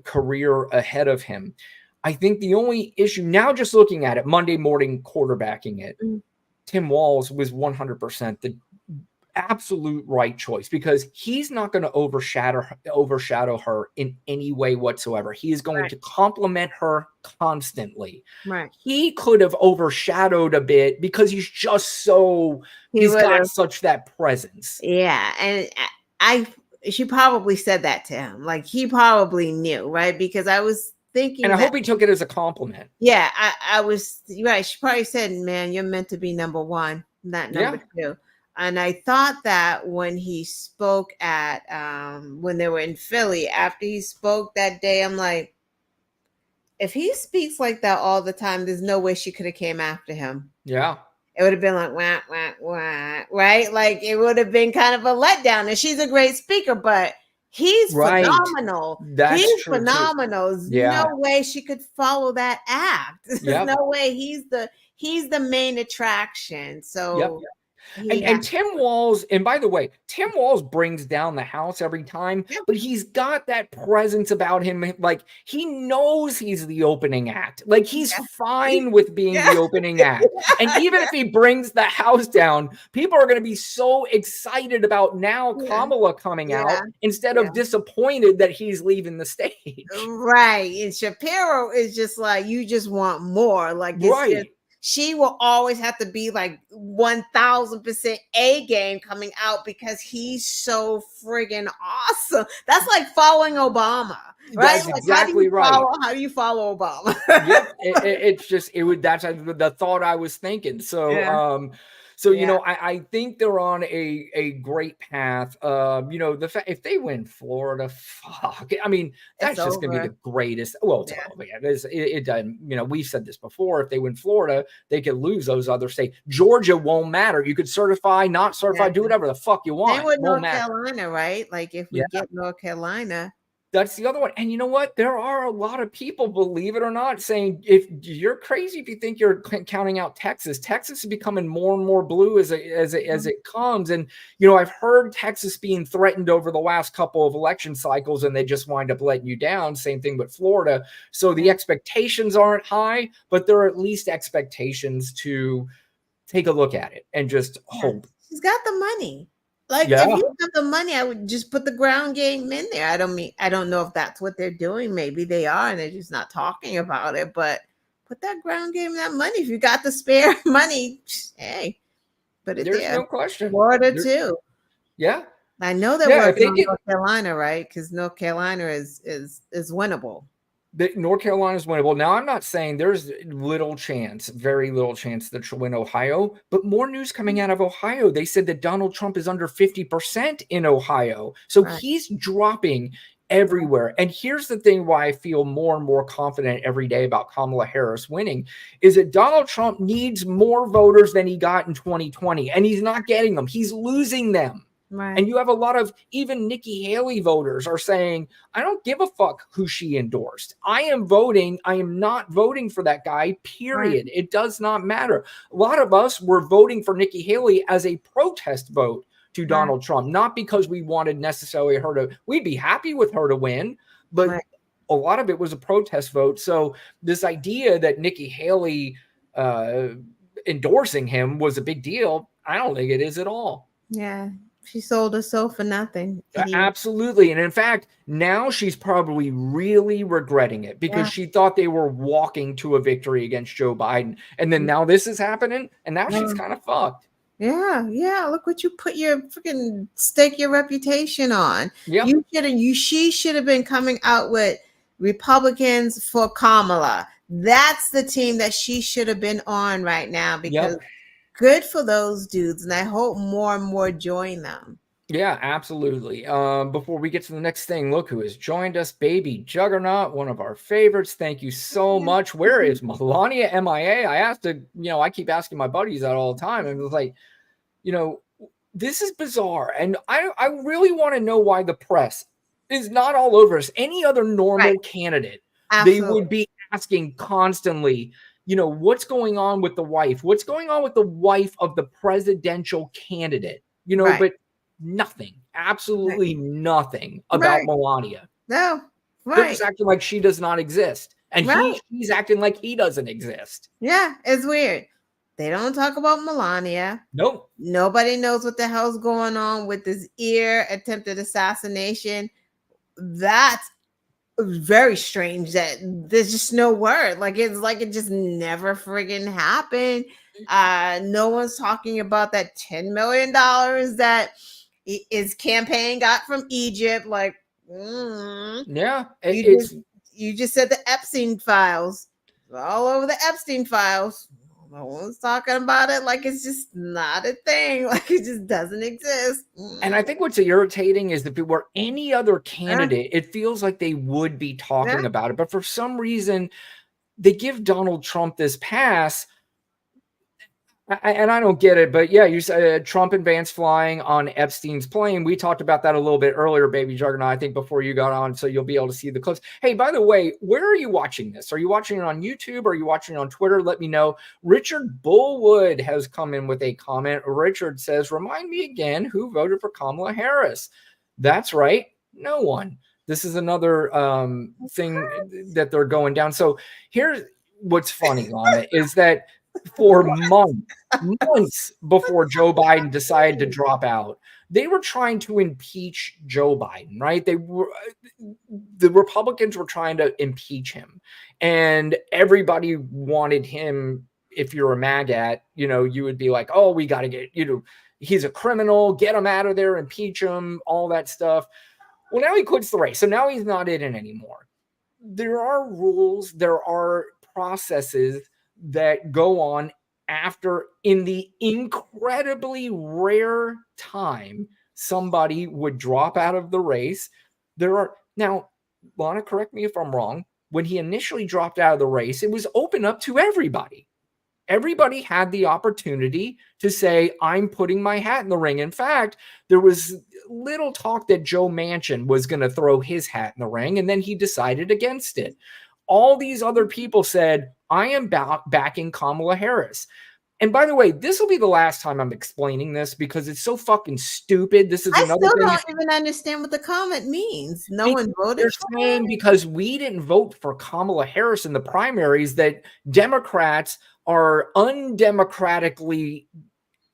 S2: career ahead of him. I think the only issue now, just looking at it, Monday morning quarterbacking it, Tim Walz was 100% the absolute right choice, because he's not going to overshadow her in any way whatsoever. He is going to compliment her constantly. He could have overshadowed a bit because he's just so he's got such that presence.
S1: Yeah, and she probably said that to him. Like, he probably knew, right? Because I was thinking
S2: And I
S1: that,
S2: hope he took it as a compliment.
S1: yeah, I was right. She probably said, "Man, you're meant to be number one, not number
S2: Yeah.
S1: two." And I thought that when he spoke at when they were in Philly, after he spoke that day, I'm like, if he speaks like that all the time, there's no way she could have came after him.
S2: Yeah.
S1: It would have been like wah, wah, wah, right? Like it would have been kind of a letdown. And she's a great speaker, but he's
S2: Right.
S1: phenomenal.
S2: That's
S1: He's
S2: true, too.
S1: phenomenal. There's
S2: Yeah.
S1: no way she could follow that act. There's
S2: Yep.
S1: no way. He's the main attraction. So he
S2: And Tim Walz, and by the way, Tim Walz brings down the house every time,
S1: Yep.
S2: but he's got that presence about him. Like he knows he's the opening act. Like he's fine with being the opening act. And even if he brings the house down, people are going to be so excited about now Kamala coming out instead of disappointed that he's leaving the stage.
S1: Right. And Shapiro is just like, you just want more. Like it's just, she will always have to be like 1000% A game coming out because he's so friggin' awesome. That's like following Obama, right?
S2: That's
S1: like,
S2: exactly right.
S1: How do you follow Obama?
S2: Yep. It's just, that's the thought I was thinking. So, you know, I think they're on a great path. You know, if they win Florida, fuck. I mean, that's
S1: It's
S2: just going to be
S1: over.
S2: the greatest. Well, it's over. It doesn't. You know, we've said this before. If they win Florida, they could lose those other states. Georgia won't matter. You could certify, not certify, do whatever the fuck you want.
S1: Same with
S2: Won't
S1: North
S2: matter.
S1: Carolina, right? Like if we get North Carolina.
S2: That's the other one. And you know what? There are a lot of people, believe it or not, saying if you're crazy if you think you're counting out Texas. Texas is becoming more and more blue as it comes. And, you know, I've heard Texas being threatened over the last couple of election cycles and they just wind up letting you down. Same thing with Florida. So the expectations aren't high, but there are at least expectations to take a look at it and just hope.
S1: She's got the money. Like if you have the money, I would just put the ground game in there. I don't know if that's what they're doing. Maybe they are and they're just not talking about it, but put that ground game, that money. If you got the spare money, hey, put it there.
S2: There's no question.
S1: Florida too.
S2: Yeah.
S1: I know they're working on North Carolina, right? Because North Carolina is winnable.
S2: North Carolina is winnable. Now, I'm not saying there's little chance, very little chance that she'll win Ohio, but more news coming out of Ohio. They said that Donald Trump is under 50% in Ohio. So he's dropping everywhere. And here's the thing why I feel more and more confident every day about Kamala Harris winning is that Donald Trump needs more voters than he got in 2020. And he's not getting them. He's losing them.
S1: Right.
S2: And you have a lot of even Nikki Haley voters are saying, I don't give a fuck who she endorsed. I am not voting for that guy, period. Right. It does not matter. A lot of us were voting for Nikki Haley as a protest vote to Donald Trump, not because we wanted necessarily we'd be happy with her to win, but a lot of it was a protest vote. So this idea that Nikki Haley endorsing him was a big deal, I don't think it is at all.
S1: Yeah. She sold her soul for nothing.
S2: Absolutely. And in fact, now she's probably really regretting it because she thought they were walking to a victory against Joe Biden. And then now this is happening and now she's kind of fucked.
S1: Yeah. Yeah. Look what you put your freaking stake your reputation on.
S2: Yeah.
S1: She should have been coming out with Republicans for Kamala. That's the team that she should have been on right now because good for those dudes, and I hope more and more join them.
S2: Yeah, absolutely. Before we get to the next thing, look who has joined us, Baby Juggernaut, one of our favorites. Thank you so much. Where is Melania MIA? I asked to, I keep asking my buddies that all the time. And it was like, this is bizarre. And I really want to know why the press is not all over us. Any other normal candidate, they would be asking constantly, what's going on with the wife? What's going on with the wife of the presidential candidate? But nothing, absolutely nothing about Melania.
S1: No,
S2: They're just acting like she does not exist. And he's acting like he doesn't exist.
S1: Yeah, it's weird. They don't talk about Melania.
S2: Nope.
S1: Nobody knows what the hell's going on with this attempted assassination. That's very strange that there's just no word. It's like it just never friggin' happened. No one's talking about that $10 million that his campaign got from Egypt.
S2: Yeah,
S1: you just said the Epstein files, all over the Epstein files. No one's talking about it like it's just not a thing, like it just doesn't exist.
S2: And I think what's irritating is if it were any other candidate, it feels like they would be talking about it. But for some reason, they give Donald Trump this pass. And I don't get it, but yeah, you said Trump and Vance flying on Epstein's plane. We talked about that a little bit earlier, Baby Juggernaut, I think before you got on, so you'll be able to see the clips. Hey, by the way, where are you watching this? Are you watching it on YouTube? Are you watching it on Twitter? Let me know. Richard Bullwood has come in with a comment. Richard says, remind me again who voted for Kamala Harris. That's right. No one. This is another thing that they're going down. So here's what's funny on it is that for months before Joe Biden decided to drop out, they were trying to impeach Joe Biden, right? The Republicans were trying to impeach him, and everybody wanted him. If you're a MAGAT, you would be like, oh, we got to get, he's a criminal, get him out of there, impeach him, all that stuff. Well, now he quits the race, so now he's not in it anymore. There are rules, there are processes that go on after, in the incredibly rare time somebody would drop out of the race. Now, Lana, correct me if I'm wrong, when he initially dropped out of the race, it was open up to everybody. Everybody had the opportunity to say, I'm putting my hat in the ring. In fact, there was little talk that Joe Manchin was going to throw his hat in the ring, and then he decided against it. All these other people said, I am backing Kamala Harris. And by the way, this will be the last time I'm explaining this because it's so fucking stupid. This is another thing.
S1: I still don't even understand what the comment means. No one voted.
S2: They're saying because we didn't vote for Kamala Harris in the primaries that Democrats are undemocratically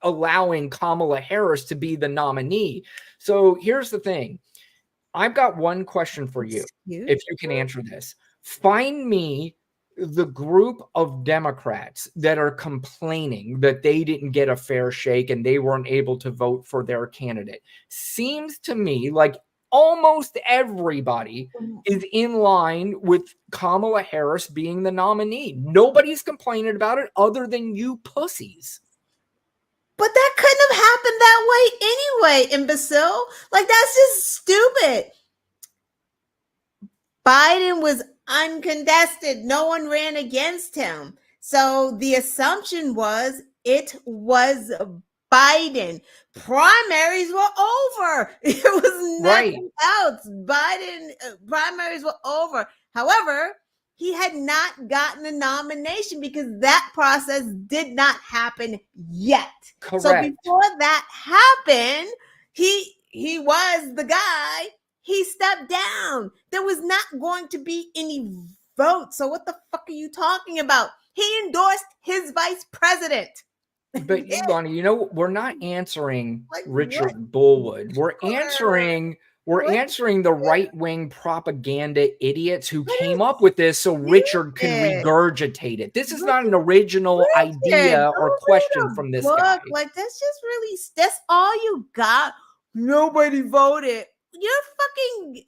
S2: allowing Kamala Harris to be the nominee. So here's the thing. I've got one question for you, if you can answer this. Find me the group of Democrats that are complaining that they didn't get a fair shake and they weren't able to vote for their candidate. Seems to me like almost everybody is in line with Kamala Harris being the nominee. Nobody's complaining about it other than you pussies.
S1: But that couldn't have happened that way anyway, imbecile. Like, that's just stupid. Biden was uncontested. No one ran against him. So the assumption was it was Biden. Primaries were over. It was nothing else. Biden primaries were over. However, he had not gotten the nomination because that process did not happen yet.
S2: Correct.
S1: So before that happened, he was the guy. He stepped down. There was not going to be any vote. So what the fuck are you talking about? He endorsed his vice president.
S2: But Lonnie, we're not answering Richard Bullwood. We're answering the right-wing propaganda idiots who came up with this so Richard can regurgitate it. This is not an original idea or question from this guy.
S1: Like, that's all you got. Nobody voted. You're fucking,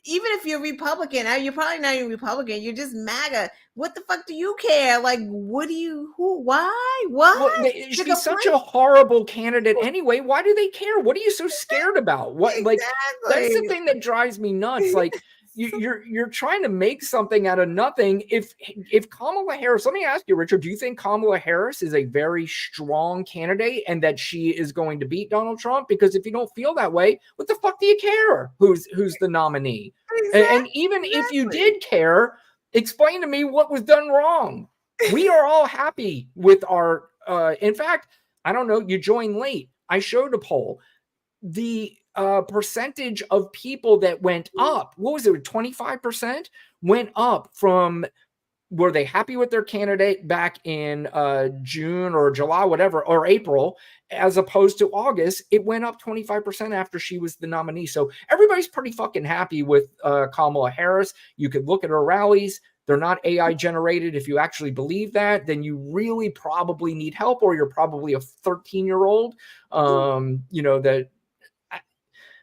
S1: even if you're Republican, you're probably not even Republican, you're just MAGA. What the fuck do you care? Like, why?
S2: Well, she's such a horrible candidate anyway. Why do they care? What are you so scared about? What,
S1: exactly.
S2: That's the thing that drives me nuts. Like, you're trying to make something out of nothing. If Kamala Harris, let me ask you, Richard, do you think Kamala Harris is a very strong candidate and that she is going to beat Donald Trump? Because if you don't feel that way, what the fuck do you care who's the nominee? Exactly. And even if you did care, explain to me what was done wrong. We are all happy with our, in fact, I don't know, you joined late. I showed a poll. The percentage of people that went up, what was it, 25% went up from, were they happy with their candidate back in June or July, whatever, or April, as opposed to August? It went up 25% after she was the nominee. So everybody's pretty fucking happy with Kamala Harris. You could look at her rallies. They're not AI generated. If you actually believe that, then you really probably need help, or you're probably a 13-year-old, that.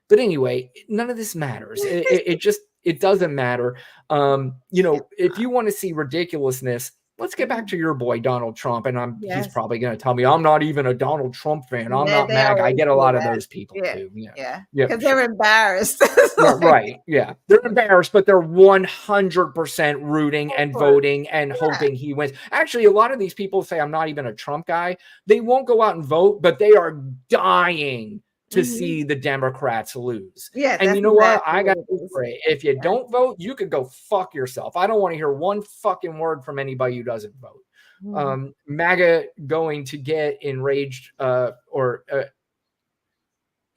S2: But anyway, none of this matters. It just it doesn't matter. You know, if you want to see ridiculousness, let's get back to your boy Donald Trump. And he's probably going to tell me I'm not even a Donald Trump fan. I'm not MAGA. I get a lot of those people too.
S1: Yeah. Because they're embarrassed.
S2: Right. Yeah. They're embarrassed, but they're 100% rooting and voting and hoping he wins. Actually, a lot of these people say I'm not even a Trump guy. They won't go out and vote, but they are dying to see the Democrats lose.
S1: Yeah.
S2: And you know what? I got to say, if you don't vote, you could go fuck yourself. I don't want to hear one fucking word from anybody who doesn't vote. MAGA going to get enraged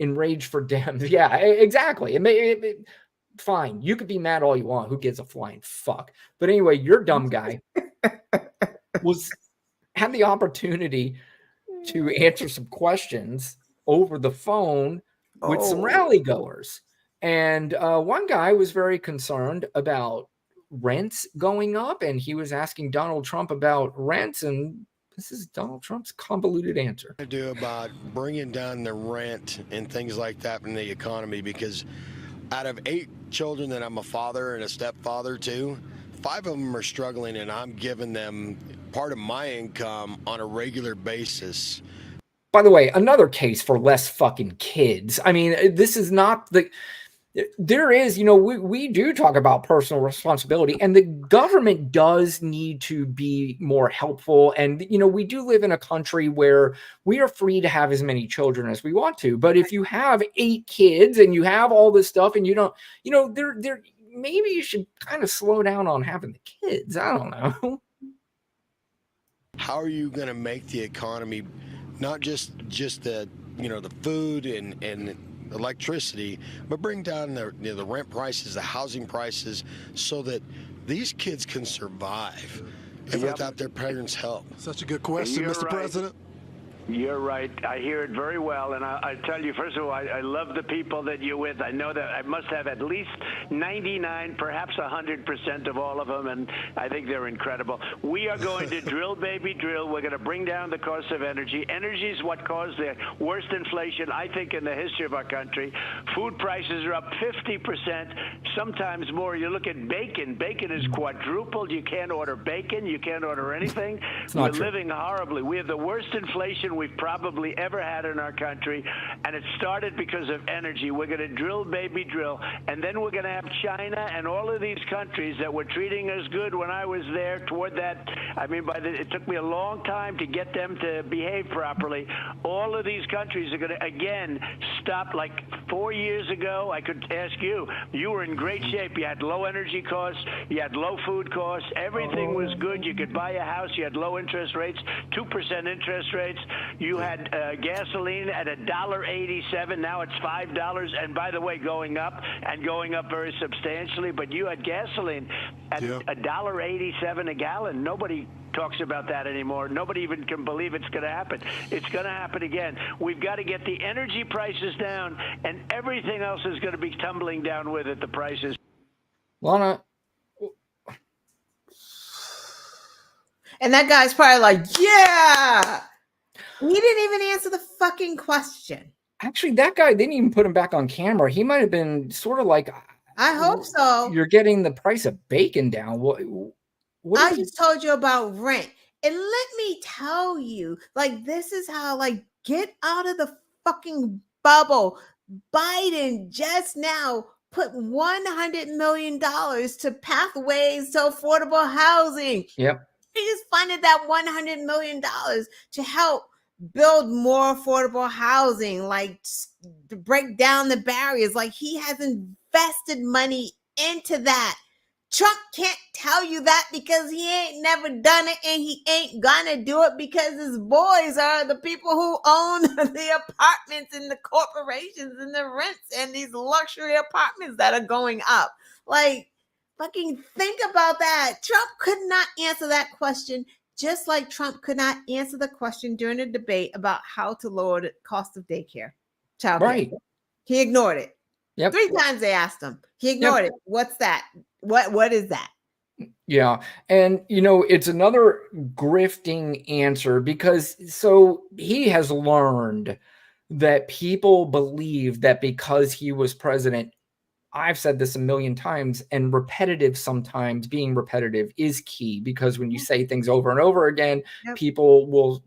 S2: enraged for Dems. Yeah, exactly. Fine. You could be mad all you want. Who gives a flying fuck? But anyway, your dumb guy had the opportunity to answer some questions over the phone with some rally goers. And one guy was very concerned about rents going up, and he was asking Donald Trump about rents, and this is Donald Trump's convoluted answer.
S5: To do about bringing down the rent and things like that in the economy, because out of 8 children that I'm a father and a stepfather to, 5 of them are struggling, and I'm giving them part of my income on a regular basis.
S2: By the way, another case for less fucking kids. I mean, this is not the... There is, you know, we do talk about personal responsibility, and the government does need to be more helpful. And, you know, we do live in a country where we are free to have as many children as we want to. But if you have 8 kids and you have all this stuff and you don't, you know, maybe you should kind of slow down on having the kids. I don't know.
S5: How are you going to make the economy, not just the, you know, the food and electricity, but bring down the rent prices, the housing prices, so that these kids can survive and without their parents' help?
S6: Such a good question, Mr. President.
S7: You're right. I hear it very well. And I tell you, first of all, I love the people that you're with. I know that I must have at least 99, perhaps 100% of all of them. And I think they're incredible. We are going to drill, baby, drill. We're going to bring down the cost of energy. Energy is what caused the worst inflation, I think, in the history of our country. Food prices are up 50%, sometimes more. You look at bacon. Bacon is quadrupled. You can't order bacon. You can't order anything. We're living horribly. We have the worst inflation we've probably ever had in our country, and it started because of energy. We're going to drill, baby, drill, and then we're going to have China and all of these countries that were treating us good when I was there toward that. I mean, it took me a long time to get them to behave properly. All of these countries are going to, again, stop. Like 4 years ago, I could ask you, you were in great shape. You had low energy costs. You had low food costs. Everything was good. You could buy a house. You had low interest rates, 2% interest rates. You had gasoline at $1.87. Now it's $5. And by the way, going up very substantially. But you had gasoline at $1.87 a gallon. Nobody talks about that anymore. Nobody even can believe it's going to happen. It's going to happen again. We've got to get the energy prices down, and everything else is going to be tumbling down with it, the prices.
S2: Lana.
S1: And that guy's probably like, yeah. He didn't even answer the fucking question.
S2: Actually, that guy didn't even put him back on camera. He might have been sort of like,
S1: I hope so.
S2: You're getting the price of bacon down. What
S1: I just told you about rent. And let me tell you, like, this is how, like, get out of the fucking bubble. Biden just now put $100 million to pathways to affordable housing.
S2: Yep.
S1: He just funded that $100 million to help build more affordable housing, like to break down the barriers. Like, he has invested money into that. Trump can't tell you that because he ain't never done it, and he ain't gonna do it because his boys are the people who own the apartments and the corporations and the rents and these luxury apartments that are going up. Like, fucking think about that. Trump could not answer that question, just like Trump could not answer the question during the debate about how to lower the cost of daycare. Child
S2: right.
S1: care. He ignored it.
S2: Yep.
S1: 3 times they asked him. He ignored it. What's that? What is that?
S2: Yeah. And, you know, it's another grifting answer because so he has learned that people believe that because he was president, I've said this a million times, and repetitive sometimes, being repetitive is key, because when you say things over and over again,
S1: Yep.
S2: people will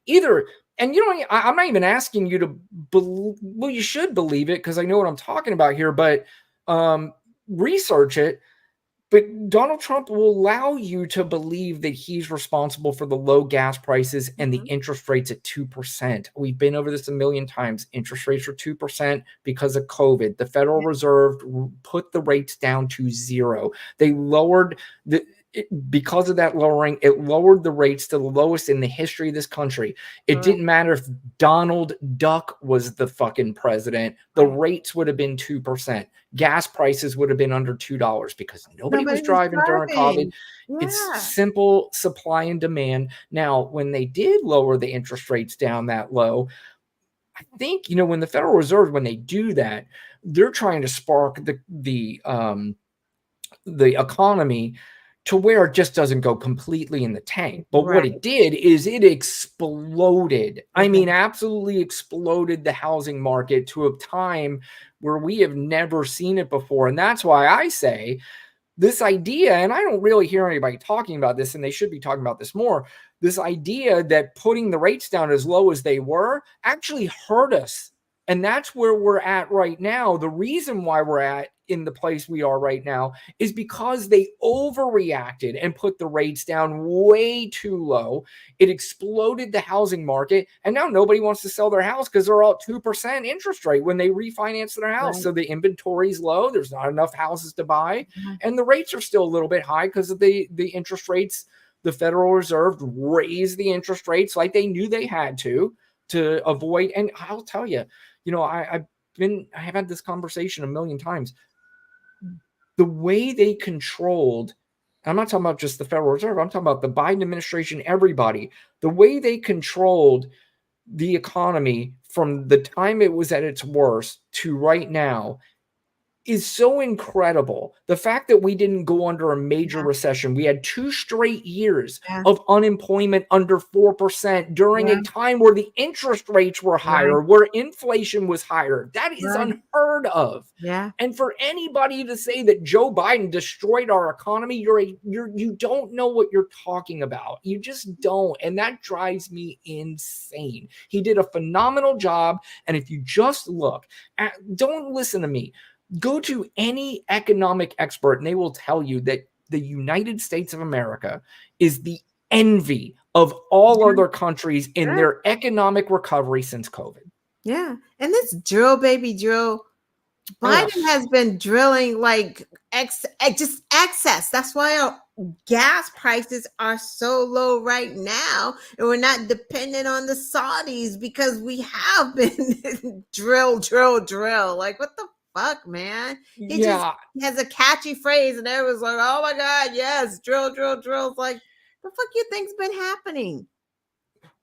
S2: either, and you know, I'm not even asking you to well, you should believe it because I know what I'm talking about here, but research it. But Donald Trump will allow you to believe that he's responsible for the low gas prices and the interest rates at 2%. We've been over this a million times. Interest rates are 2% because of COVID. The Federal Reserve put the rates down to 0. They lowered because of that lowering, it lowered the rates to the lowest in the history of this country. It didn't matter if Donald Duck was the fucking president. The rates would have been 2%. Gas prices would have been under $2 because nobody was driving during COVID.
S1: Yeah.
S2: It's simple supply and demand. Now, when they did lower the interest rates down that low, I think, you know, when the Federal Reserve, when they do that, they're trying to spark the economy to where it just doesn't go completely in the tank. But what it did is it exploded. I mean, absolutely exploded the housing market to a time where we have never seen it before. And that's why I say this idea, and I don't really hear anybody talking about this, and they should be talking about this more, this idea that putting the rates down as low as they were actually hurt us. And that's where we're at right now. The reason why we're at in the place we are right now is because they overreacted and put the rates down way too low. It exploded the housing market. And now nobody wants to sell their house because they're all at 2% interest rate when they refinance their house. So the inventory is low. There's not enough houses to buy. And the rates are still a little bit high because of the interest rates. The Federal Reserve raised the interest rates like they knew they had to avoid. And I'll tell you, you know, I have had this conversation a million times. The way they controlled, I'm not talking about just the Federal Reserve, I'm talking about the Biden administration, everybody, the way they controlled the economy from the time it was at its worst to right now is so incredible. The fact that we didn't go under a major recession, we had 2 straight years of unemployment under 4% during a time where the interest rates were higher, where inflation was higher. That is unheard of. And for anybody to say that Joe Biden destroyed our economy, you don't know what you're talking about. You just don't. And that drives me insane. He did a phenomenal job. And if you just look at, don't listen to me. Go to any economic expert and they will tell you that the United States of America is the envy of all other countries in their economic recovery since COVID.
S1: Yeah. And this drill, baby drill, Biden has been drilling like just excess. That's why our gas prices are so low right now. And we're not dependent on the Saudis because we have been drill. Like, what the fuck, man? He just has a catchy phrase and everyone's like, oh my God, yes, drill. It's like, the fuck you think's been happening?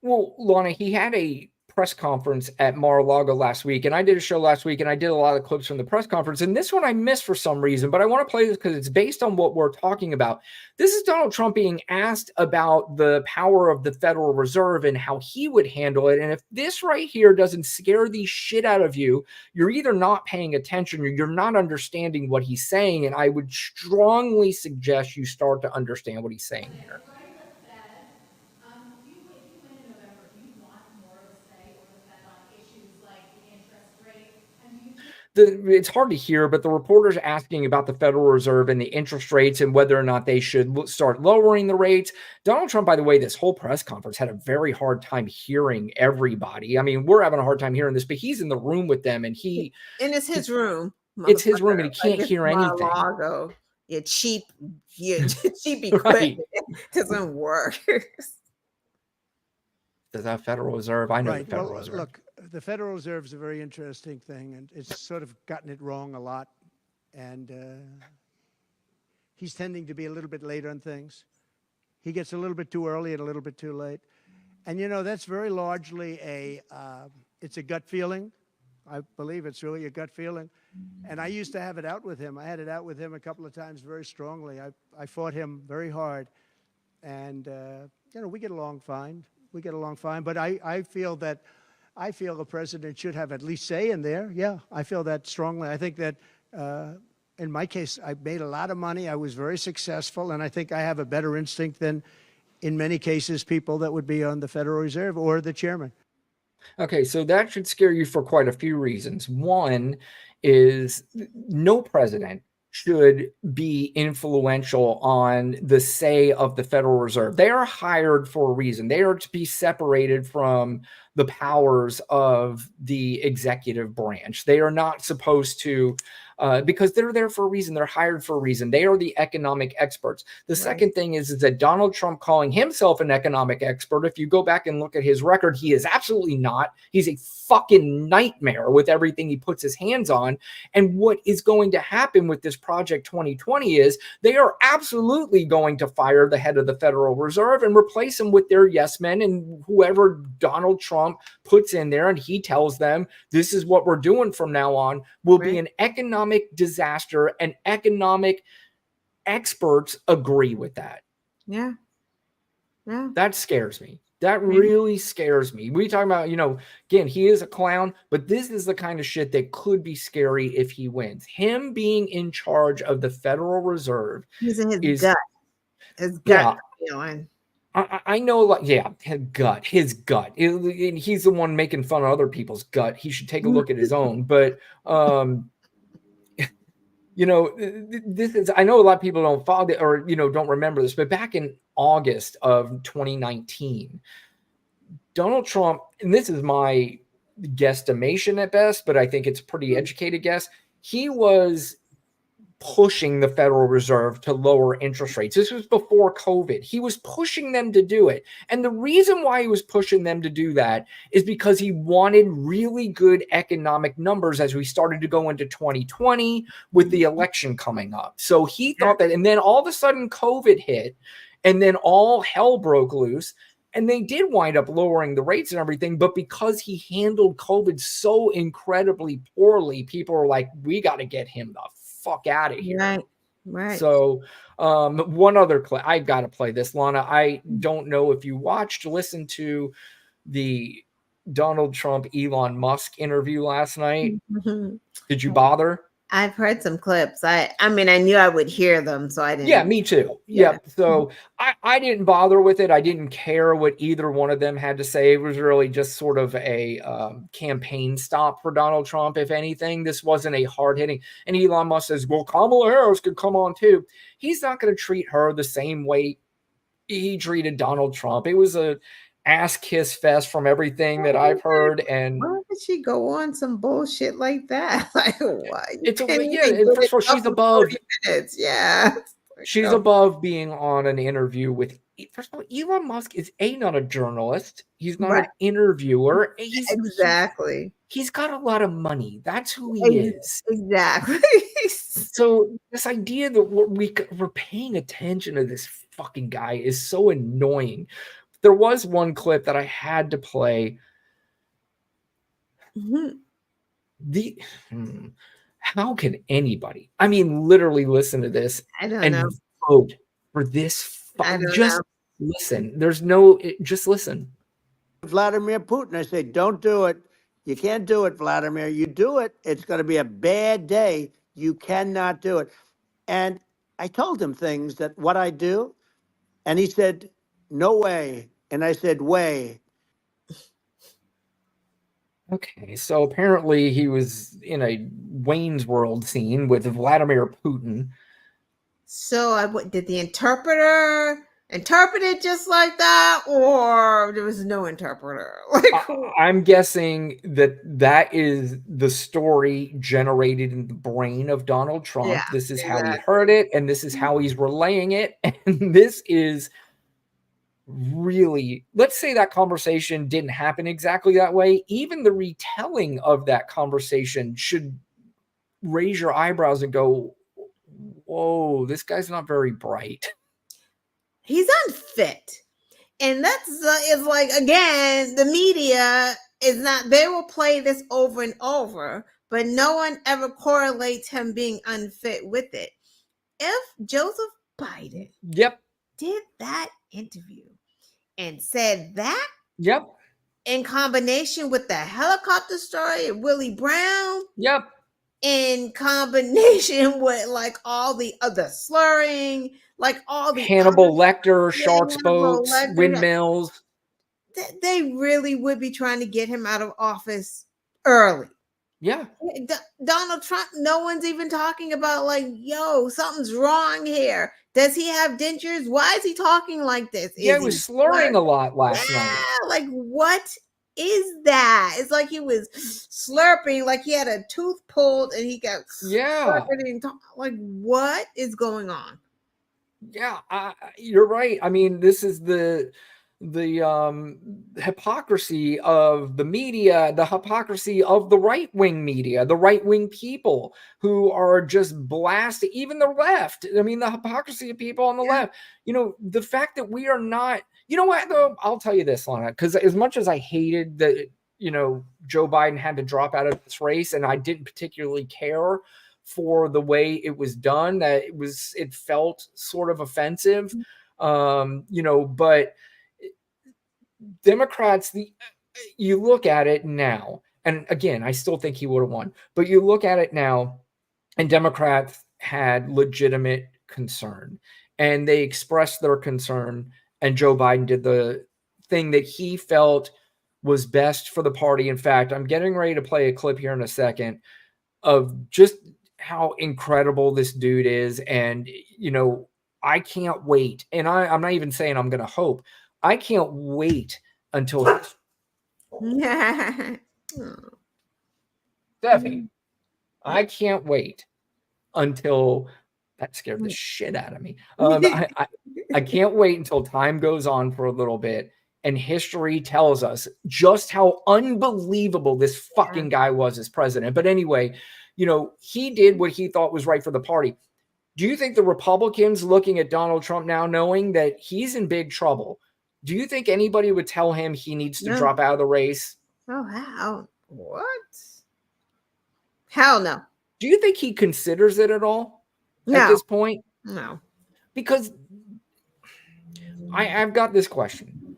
S2: Well, Lana, he had a press conference at Mar-a-Lago last week, and I did a show last week, and I did a lot of clips from the press conference, and this one I missed for some reason, but I want to play this because it's based on what we're talking about. This is Donald Trump being asked about the power of the Federal Reserve and how he would handle it, and if this right here doesn't scare the shit out of you, you're either not paying attention or you're not understanding what he's saying, and I would strongly suggest you start to understand what he's saying here. It's hard to hear, but the reporter's asking about the Federal Reserve and the interest rates and whether or not they should start lowering the rates. Donald Trump, by the way, this whole press conference had a very hard time hearing everybody. I mean, we're having a hard time hearing this, but he's in the room with them and
S1: it's his room.
S2: It's his room and he can't hear anything.
S1: Mar-a-Lago. Cheap equipment doesn't work.
S2: Does that Federal Reserve? I know the Federal Reserve.
S3: Look, the Federal Reserve is a very interesting thing, and it's sort of gotten it wrong a lot. And he's tending to be a little bit late on things. He gets a little bit too early and a little bit too late. And, you know, that's very largely it's a gut feeling. I believe it's really a gut feeling. And I used to have it out with him. I had it out with him a couple of times very strongly. I fought him very hard. And, you know, we get along fine. But I feel the president should have at least say in there. Yeah, I feel that strongly. I think that In my case, I made a lot of money. I was very successful, and I think I have a better instinct than, in many cases, people that would be on the Federal Reserve or the chairman.
S2: Okay, so that should scare you for quite a few reasons. One is no president should be influential on the say of the Federal Reserve. They are hired for a reason. They are to be separated from the powers of the executive branch. They are not supposed to, because they're there for a reason. They're hired for a reason. They are the economic experts. The second thing is that Donald Trump calling himself an economic expert, if you go back and look at his record, he is absolutely not. He's a fucking nightmare with everything he puts his hands on. And what is going to happen with this Project 2020 is they are absolutely going to fire the head of the Federal Reserve and replace him with their yes men and whoever Donald Trump puts in there. And he tells them, this is what we're doing from now on, will be an economic disaster, and economic experts agree with that.
S1: Yeah.
S2: That scares me. That really scares me. We talk about, again, he is a clown, but this is the kind of shit that could be scary if he wins. Him being in charge of the Federal Reserve.
S1: He's in his gut. His gut feeling.
S2: I know, his gut. He's the one making fun of other people's gut. He should take a look at his own. But, this is, I know a lot of people don't follow it or, don't remember this, but back in August of 2019, Donald Trump, and this is my guesstimation at best, but I think it's a pretty educated guess. He was pushing the Federal Reserve to lower interest rates. This was before COVID. He was pushing them to do it. And the reason why he was pushing them to do that is because he wanted really good economic numbers as we started to go into 2020 with the election coming up. So he thought that, and then all of a sudden COVID hit, and then all hell broke loose. And they did wind up lowering the rates and everything, but because he handled COVID so incredibly poorly, people are like, we got to get him the fuck out of here.
S1: Right.
S2: So one other clip, I got to play this, Lana. I don't know if you listened to the Donald Trump, Elon Musk interview last night. Did you bother?
S1: I've heard some clips. I mean, I knew I would hear them, so I didn't.
S2: Yeah, me too. Yeah. So I didn't bother with it. I didn't care what either one of them had to say. It was really just sort of a campaign stop for Donald Trump. If anything, this wasn't a hard hitting. And Elon Musk says, well, Kamala Harris could come on too. He's not going to treat her the same way he treated Donald Trump. It was a ass kiss fest from everything that I've heard. And
S1: why would she go on some bullshit like that? Like, why?
S2: It's first of all, she's above. She's above being on an interview with. First of all, Elon Musk is not a journalist. He's not an interviewer.
S1: Exactly.
S2: He's got a lot of money. That's who he is.
S1: Exactly.
S2: So this idea that we're paying attention to this fucking guy is so annoying. There was one clip that I had to play. How can anybody, literally listen to this and vote for this? Just listen. Just listen.
S3: Vladimir Putin, I say, don't do it. You can't do it, Vladimir. You do it, it's going to be a bad day. You cannot do it. And I told him things that what I do, and he said, no way. And I said, way.
S2: Okay, so apparently he was in a Wayne's World scene with Vladimir Putin.
S1: So did the interpreter interpret it just like that, or there was no interpreter?
S2: I'm guessing that is the story generated in the brain of Donald Trump. Yeah, this is how he heard it, and this is how he's relaying it. And this is really, let's say that conversation didn't happen exactly that way. Even the retelling of that conversation should raise your eyebrows and go, whoa, this guy's not very bright.
S1: He's unfit. And that's is like, again, the media is not, they will play this over and over, but no one ever correlates him being unfit with it. If Joseph Biden did that interview and said that in combination with the helicopter story of Willie Brown in combination with like all the other slurring, like all the
S2: Hannibal Lecter,
S1: yeah,
S2: sharks
S1: Hannibal
S2: boats,
S1: Lecter,
S2: windmills.
S1: they really would be trying to get him out of office early.
S2: Yeah.
S1: Donald Trump, no one's even talking about like, yo, something's wrong here. Does he have dentures? Why is he talking like this?
S2: Yeah,
S1: Is
S2: he was
S1: he
S2: slurring
S1: slurred?
S2: a lot last night.
S1: Yeah, like what is that? It's like he was slurping, like he had a tooth pulled and he got
S2: Yeah.
S1: like what is going on?
S2: Yeah, you're right. I mean, this is the hypocrisy of the media, the hypocrisy of the right-wing media, the right-wing people who are just blasting, even the left. I mean, the hypocrisy of people on the left. You know, the fact that we are not, you know what, though, I'll tell you this, Lana, because as much as I hated that, you know, Joe Biden had to drop out of this race, and I didn't particularly care for the way it was done, that it felt sort of offensive, you know, but Democrats, you look at it now, and again, I still think he would have won, but you look at it now, and Democrats had legitimate concern, and they expressed their concern, and Joe Biden did the thing that he felt was best for the party. In fact, I'm getting ready to play a clip here in a second of just how incredible this dude is, and you know, I can't wait, and I'm not even saying I'm going to hope. I can't wait until Steffi. I can't wait until that scared the shit out of me. I can't wait until time goes on for a little bit and history tells us just how unbelievable this fucking guy was as president. But anyway, you know, he did what he thought was right for the party. Do you think the Republicans looking at Donald Trump now, knowing that he's in big trouble, do you think anybody would tell him he needs to drop out of the race?
S1: Oh, how? What? Hell no.
S2: Do you think he considers it at all at this point?
S1: No.
S2: Because I've got this question.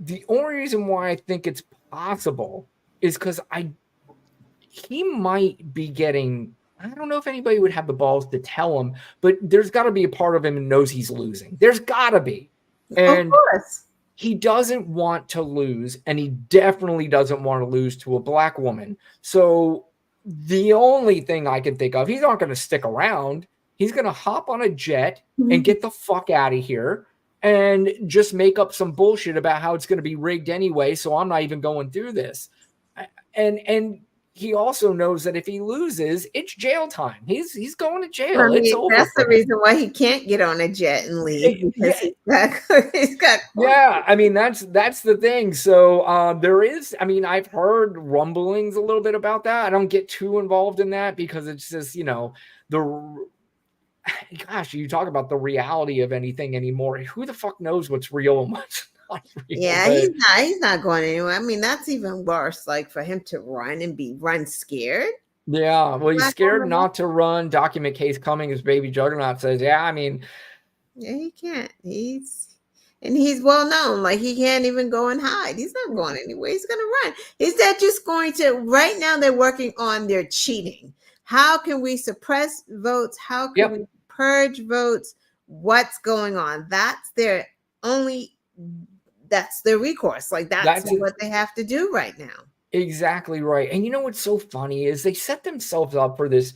S2: The only reason why I think it's possible is because he might be getting, I don't know if anybody would have the balls to tell him, but there's got to be a part of him that knows he's losing. There's got to be. And
S1: of course.
S2: He doesn't want to lose, and he definitely doesn't want to lose to a black woman. So the only thing I can think of, he's not going to stick around. He's going to hop on a jet and get the fuck out of here and just make up some bullshit about how it's going to be rigged anyway, so I'm not even going through this. And he also knows that if he loses, it's jail time. He's going to jail.
S1: I mean,
S2: it's over.
S1: That's the reason why he can't get on a jet and leave. Because he's got
S2: yeah, I mean, that's the thing. So there is, I mean, I've heard rumblings a little bit about that. I don't get too involved in that because it's just, you know, gosh, you talk about the reality of anything anymore. Who the fuck knows what's real and what's not real?
S1: Yeah, he's not going anywhere. I mean, that's even worse. Like for him to run scared.
S2: Yeah, well, he's scared not to run. Document case coming, as Baby Juggernaut says. Yeah, I mean,
S1: yeah, he can't. He's well known. Like he can't even go and hide. He's not going anywhere. He's going to run. Is that just going to? Right now, they're working on their cheating. How can we suppress votes? How can we purge votes? What's going on? That's their recourse. Like that's what they have to do right now.
S2: Exactly right. And you know what's so funny is they set themselves up for this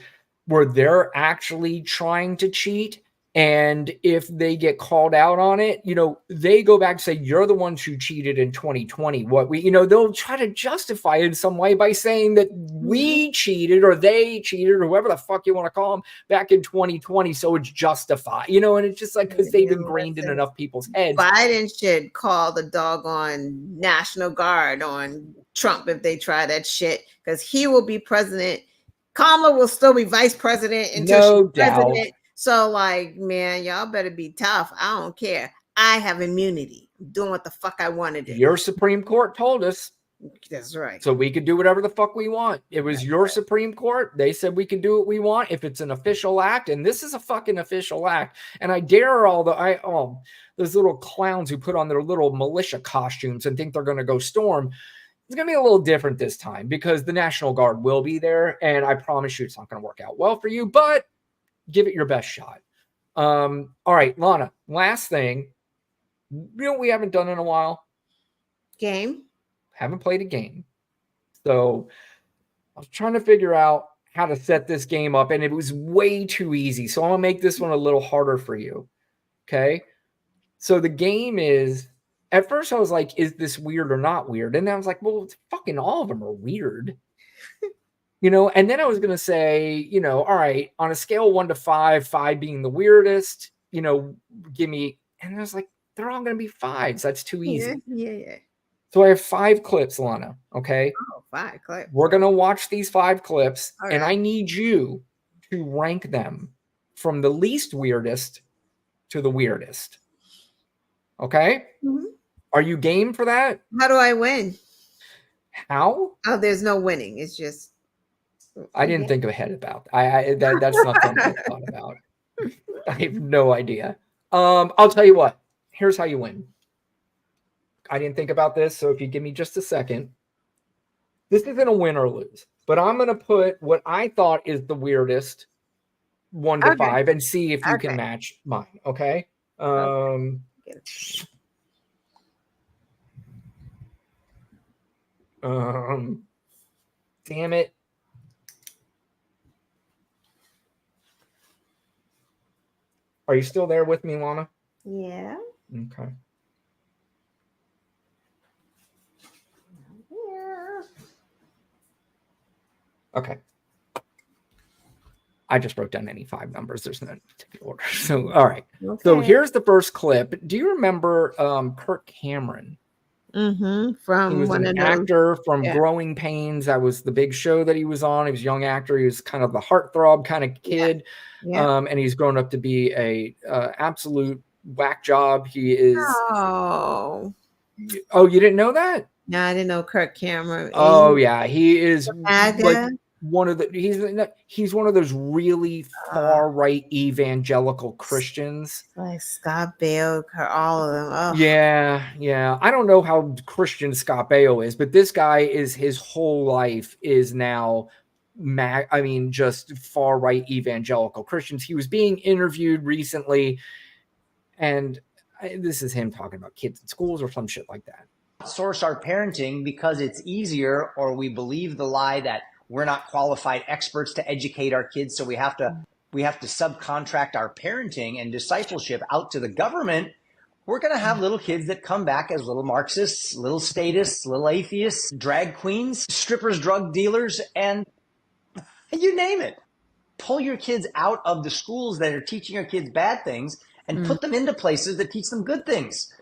S2: where they're actually trying to cheat. And if they get called out on it, you know, they go back and say, you're the ones who cheated in 2020. They'll try to justify it in some way by saying that we cheated or they cheated or whoever the fuck you want to call them back in 2020. So it's justified, you know, and it's just like, because they've ingrained in enough people's heads.
S1: Biden should call the doggone National Guard on Trump if they try that shit, because he will be president. Kamala will still be vice president until she's president. So, like, man, y'all better be tough. I don't care. I have immunity. I'm doing what the fuck I want to do.
S2: Your Supreme Court told us.
S1: That's right.
S2: So we could do whatever the fuck we want. It was your Supreme Court. They said we can do what we want if it's an official act, and this is a fucking official act. And I dare those little clowns who put on their little militia costumes and think they're going to go storm. It's going to be a little different this time because the National Guard will be there, and I promise you it's not going to work out well for you, but give it your best shot. All right, Lana, last thing. You know what we haven't done in a while?
S1: Game.
S2: Haven't played a game. So I was trying to figure out how to set this game up, and it was way too easy. So I'm going to make this one a little harder for you. Okay? So the game is, at first I was like, is this weird or not weird? And then I was like, well, it's fucking all of them are weird. And then I was going to say, all right, on a scale 1 to 5, 5 being the weirdest, give me, and I was like, they're all going to be 5s. That's too easy.
S1: Yeah.
S2: So I have 5 clips, Lana. Okay.
S1: Oh, 5 clips.
S2: We're going to watch these 5 clips,
S1: All
S2: and
S1: right.
S2: I need you to rank them from the least weirdest to the weirdest. Okay.
S1: Mhm.
S2: Are you game for that?
S1: How do I win?
S2: How?
S1: Oh, there's no winning. It's just.
S2: I didn't think ahead about that's not something I thought about. I have no idea. I'll tell you what. Here's how you win. I didn't think about this, so if you give me just a second, this isn't a win or lose, but I'm going to put what I thought is the weirdest 1 to 5 and see if you can match mine. Okay. Damn it. Are you still there with me, Lana?
S1: Yeah.
S2: Okay.
S1: Yeah.
S2: Okay. I just wrote down any 5 numbers. There's no particular order. So, all right.
S1: Okay.
S2: So here's the first clip. Do you remember Kirk Cameron?
S1: Mm-hmm. From
S2: He was
S1: one
S2: an
S1: of those.
S2: actor from
S1: Yeah.
S2: Growing Pains. That was the big show that he was on. He was a young actor. He was kind of the heartthrob kind of kid.
S1: Yeah.
S2: And he's grown up to be a absolute whack job. He is.
S1: Oh.
S2: Oh, you didn't know that?
S1: No, I didn't know Kirk Cameron.
S2: Oh yeah, he is
S1: MAGA?
S2: like one of the. He's one of those really far right evangelical Christians.
S1: Like Scott Baio, all of them. Oh.
S2: Yeah. I don't know how Christian Scott Baio is, but this guy is his whole life is now. Just far right evangelical Christians. He was being interviewed recently, and this is him talking about kids in schools or some shit like that.
S8: Source our parenting because it's easier, or we believe the lie that we're not qualified experts to educate our kids, so we have to subcontract our parenting and discipleship out to the government. We're going to have little kids that come back as little Marxists, little statists, little atheists, drag queens, strippers, drug dealers, and you name it. Pull your kids out of the schools that are teaching your kids bad things and put them into places that teach them good things.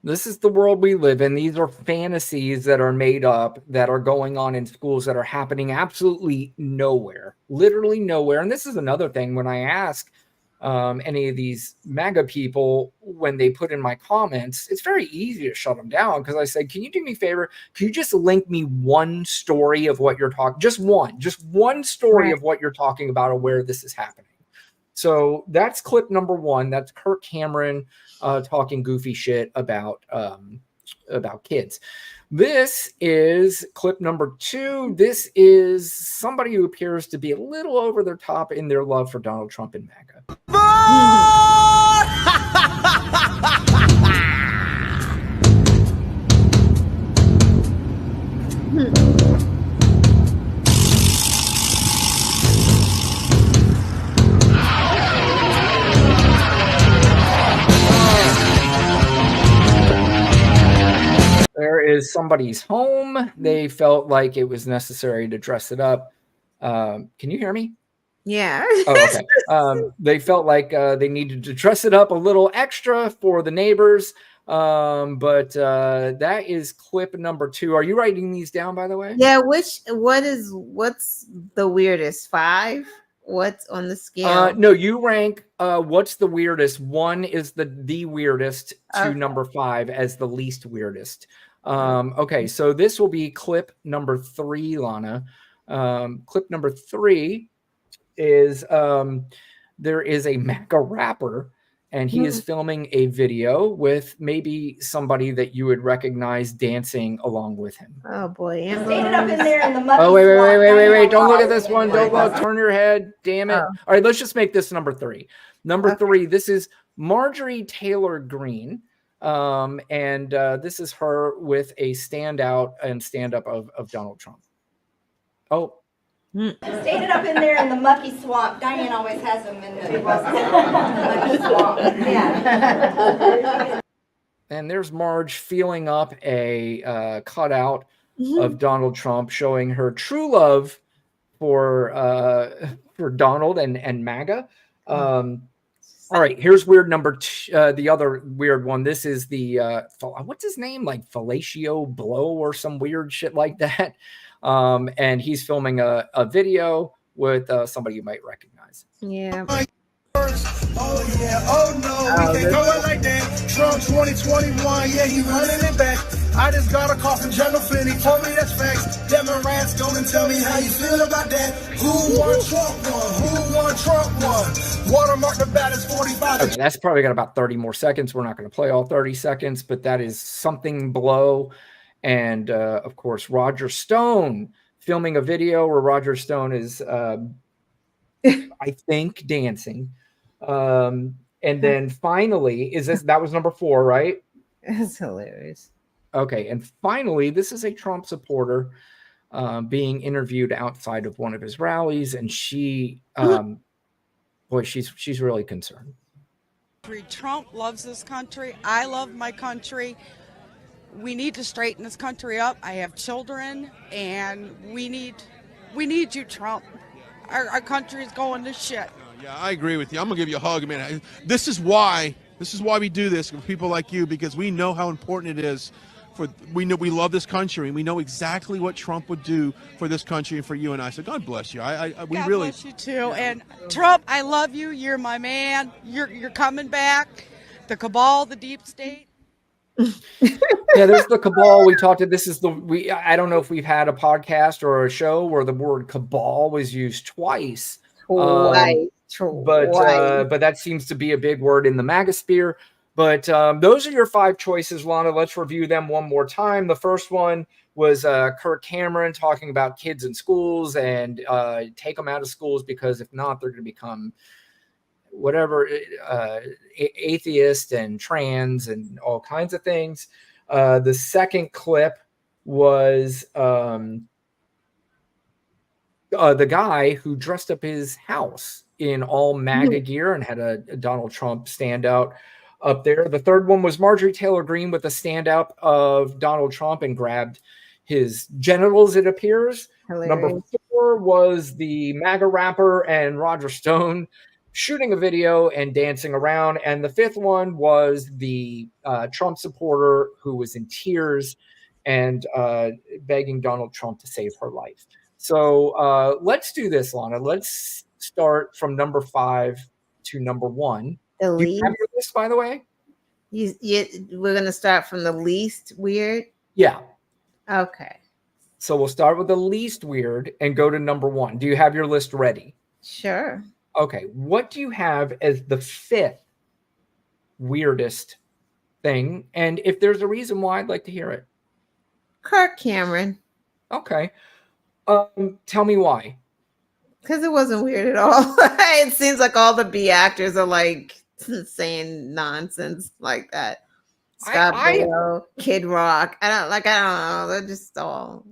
S2: This is the world we live in. These are fantasies that are made up, that are going on in schools, that are happening absolutely nowhere, literally nowhere. And this is another thing when I ask any of these MAGA people, when they put in my comments, it's very easy to shut them down because I say, can you do me a favor? Can you just link me one story of what you're talking, just one story of what you're talking about or where this is happening. So that's clip number 1. That's Kirk Cameron talking goofy shit about kids. This is clip number 2. This is somebody who appears to be a little over their top in their love for Donald Trump and MAGA. There is somebody's home. They felt like it was necessary to dress it up. Can you hear me?
S1: Yeah.
S2: Oh, okay. They felt like they needed to dress it up a little extra for the neighbors. But that is clip number 2. Are you writing these down, by the way?
S1: Yeah. What's the weirdest? 5? What's on the scale?
S2: No, you rank what's the weirdest. 1 is the weirdest to number 5 as the least weirdest. Okay, so this will be clip number 3, Lana. Clip number 3 is there is a MAGA rapper and he is filming a video with maybe somebody that you would recognize dancing along with him.
S1: Oh boy, Amber
S9: Stayed up in
S1: Rose.
S9: there in the mucky
S2: Oh, wait.
S9: swamp.
S2: Don't look at this one. Don't look. Turn your head. Damn it.
S1: Oh.
S2: All right, let's just make this number 3. Number
S1: Okay.
S2: 3, this is Marjorie Taylor Greene. And this is her with a standout and stand-up of Donald Trump. Oh,
S9: Stayed up in there in the mucky swamp. Diane always has them in the mucky swamp. Yeah.
S2: and there's Marge feeling up a cutout of Donald Trump, showing her true love for Donald and MAGA. All right, here's weird number 2. The other weird one. This is the what's his name? Like Fellatio Blow or some weird shit like that. And he's filming a video with somebody you might recognize.
S1: Yeah.
S6: Oh yeah, oh no, we can't go it like that. Trump 2021, yeah, he running it back. I just got a call from General Flynn, he told me that's facts. Democrats gonna tell me how you feel about that. Who won Trump won? Who won Trump won? Watermark the batters 45.
S2: Okay, that's probably got about 30 more seconds. We're not going to play all 30 seconds, but that is something blow. And of course, Roger Stone filming a video where Roger Stone is, I think, dancing. And then finally, that was number 4, right?
S1: That's hilarious.
S2: Okay. And finally, this is a Trump supporter being interviewed outside of one of his rallies. And she, boy, she's really concerned.
S10: Trump loves this country. I love my country. We need to straighten this country up. I have children, and we need you, Trump. Our country is going to shit.
S6: Yeah, I agree with you. I'm gonna give you a hug, man. This is why we do this with people like you, because we know how important it is. We know we love this country, and we know exactly what Trump would do for this country and for you and I. So God bless you. We
S10: God
S6: really
S10: bless you too. And Trump, I love you. You're my man. You're coming back. The cabal, the deep state.
S2: Yeah, there's the cabal. We talked to I don't know if we've had a podcast or a show where the word cabal was used twice.
S1: Twice.
S2: But that seems to be a big word in the MAGA sphere. But those are your 5 choices, Lana. Let's review them one more time. The first one was Kirk Cameron talking about kids in schools and take them out of schools, because if not, they're going to become whatever, atheist and trans and all kinds of things. The second clip was the guy who dressed up his house in all MAGA gear and had a Donald Trump standout up there. The third one was Marjorie Taylor Greene with a standout of Donald Trump and grabbed his genitals, it appears.
S1: Hilarious.
S2: Number 4 was the MAGA rapper and Roger Stone shooting a video and dancing around. And the 5th one was the Trump supporter who was in tears and begging Donald Trump to save her life. So let's do this, Lana. Let's start from number 5 to number 1.
S1: The
S2: Do you have your list, by the way?
S1: We're going to start from the least weird.
S2: Yeah.
S1: Okay.
S2: So we'll start with the least weird and go to number 1. Do you have your list ready?
S1: Sure.
S2: Okay. What do you have as the 5th weirdest thing? And if there's a reason why, I'd like to hear it.
S1: Kirk Cameron.
S2: Okay. Tell me why.
S1: Because it wasn't weird at all. It seems like all the B actors are like saying nonsense like that. Scott Baio, Kid Rock. I don't know. They're just all.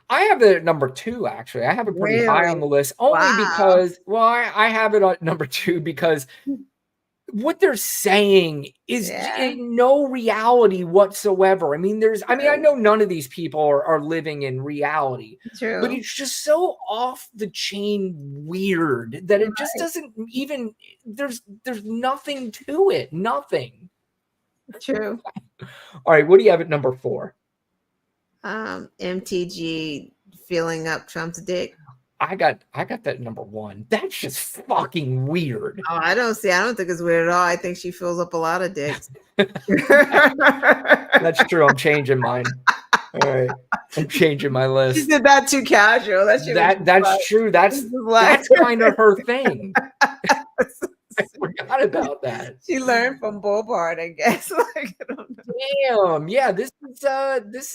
S2: I have it at number 2, actually. I have it pretty high on the list only because, I have it at number 2 because what they're saying is no reality whatsoever. I mean, I know none of these people are living in reality.
S1: True.
S2: But it's just so off the chain weird that it just doesn't even, there's nothing to it. Nothing.
S1: True.
S2: All right. What do you have at number 4?
S1: MTG filling up Trump's dick.
S2: I got that at number 1. That's just fucking weird.
S1: Oh, I don't think it's weird at all. I think she fills up a lot of dicks.
S2: That's true. I'm changing mine. All right. I'm changing my list.
S1: She did that too casual.
S2: That's true. That's kind of her thing. I forgot about that.
S1: She learned from Bobart, I guess. Like, I don't know.
S2: Damn. Yeah, this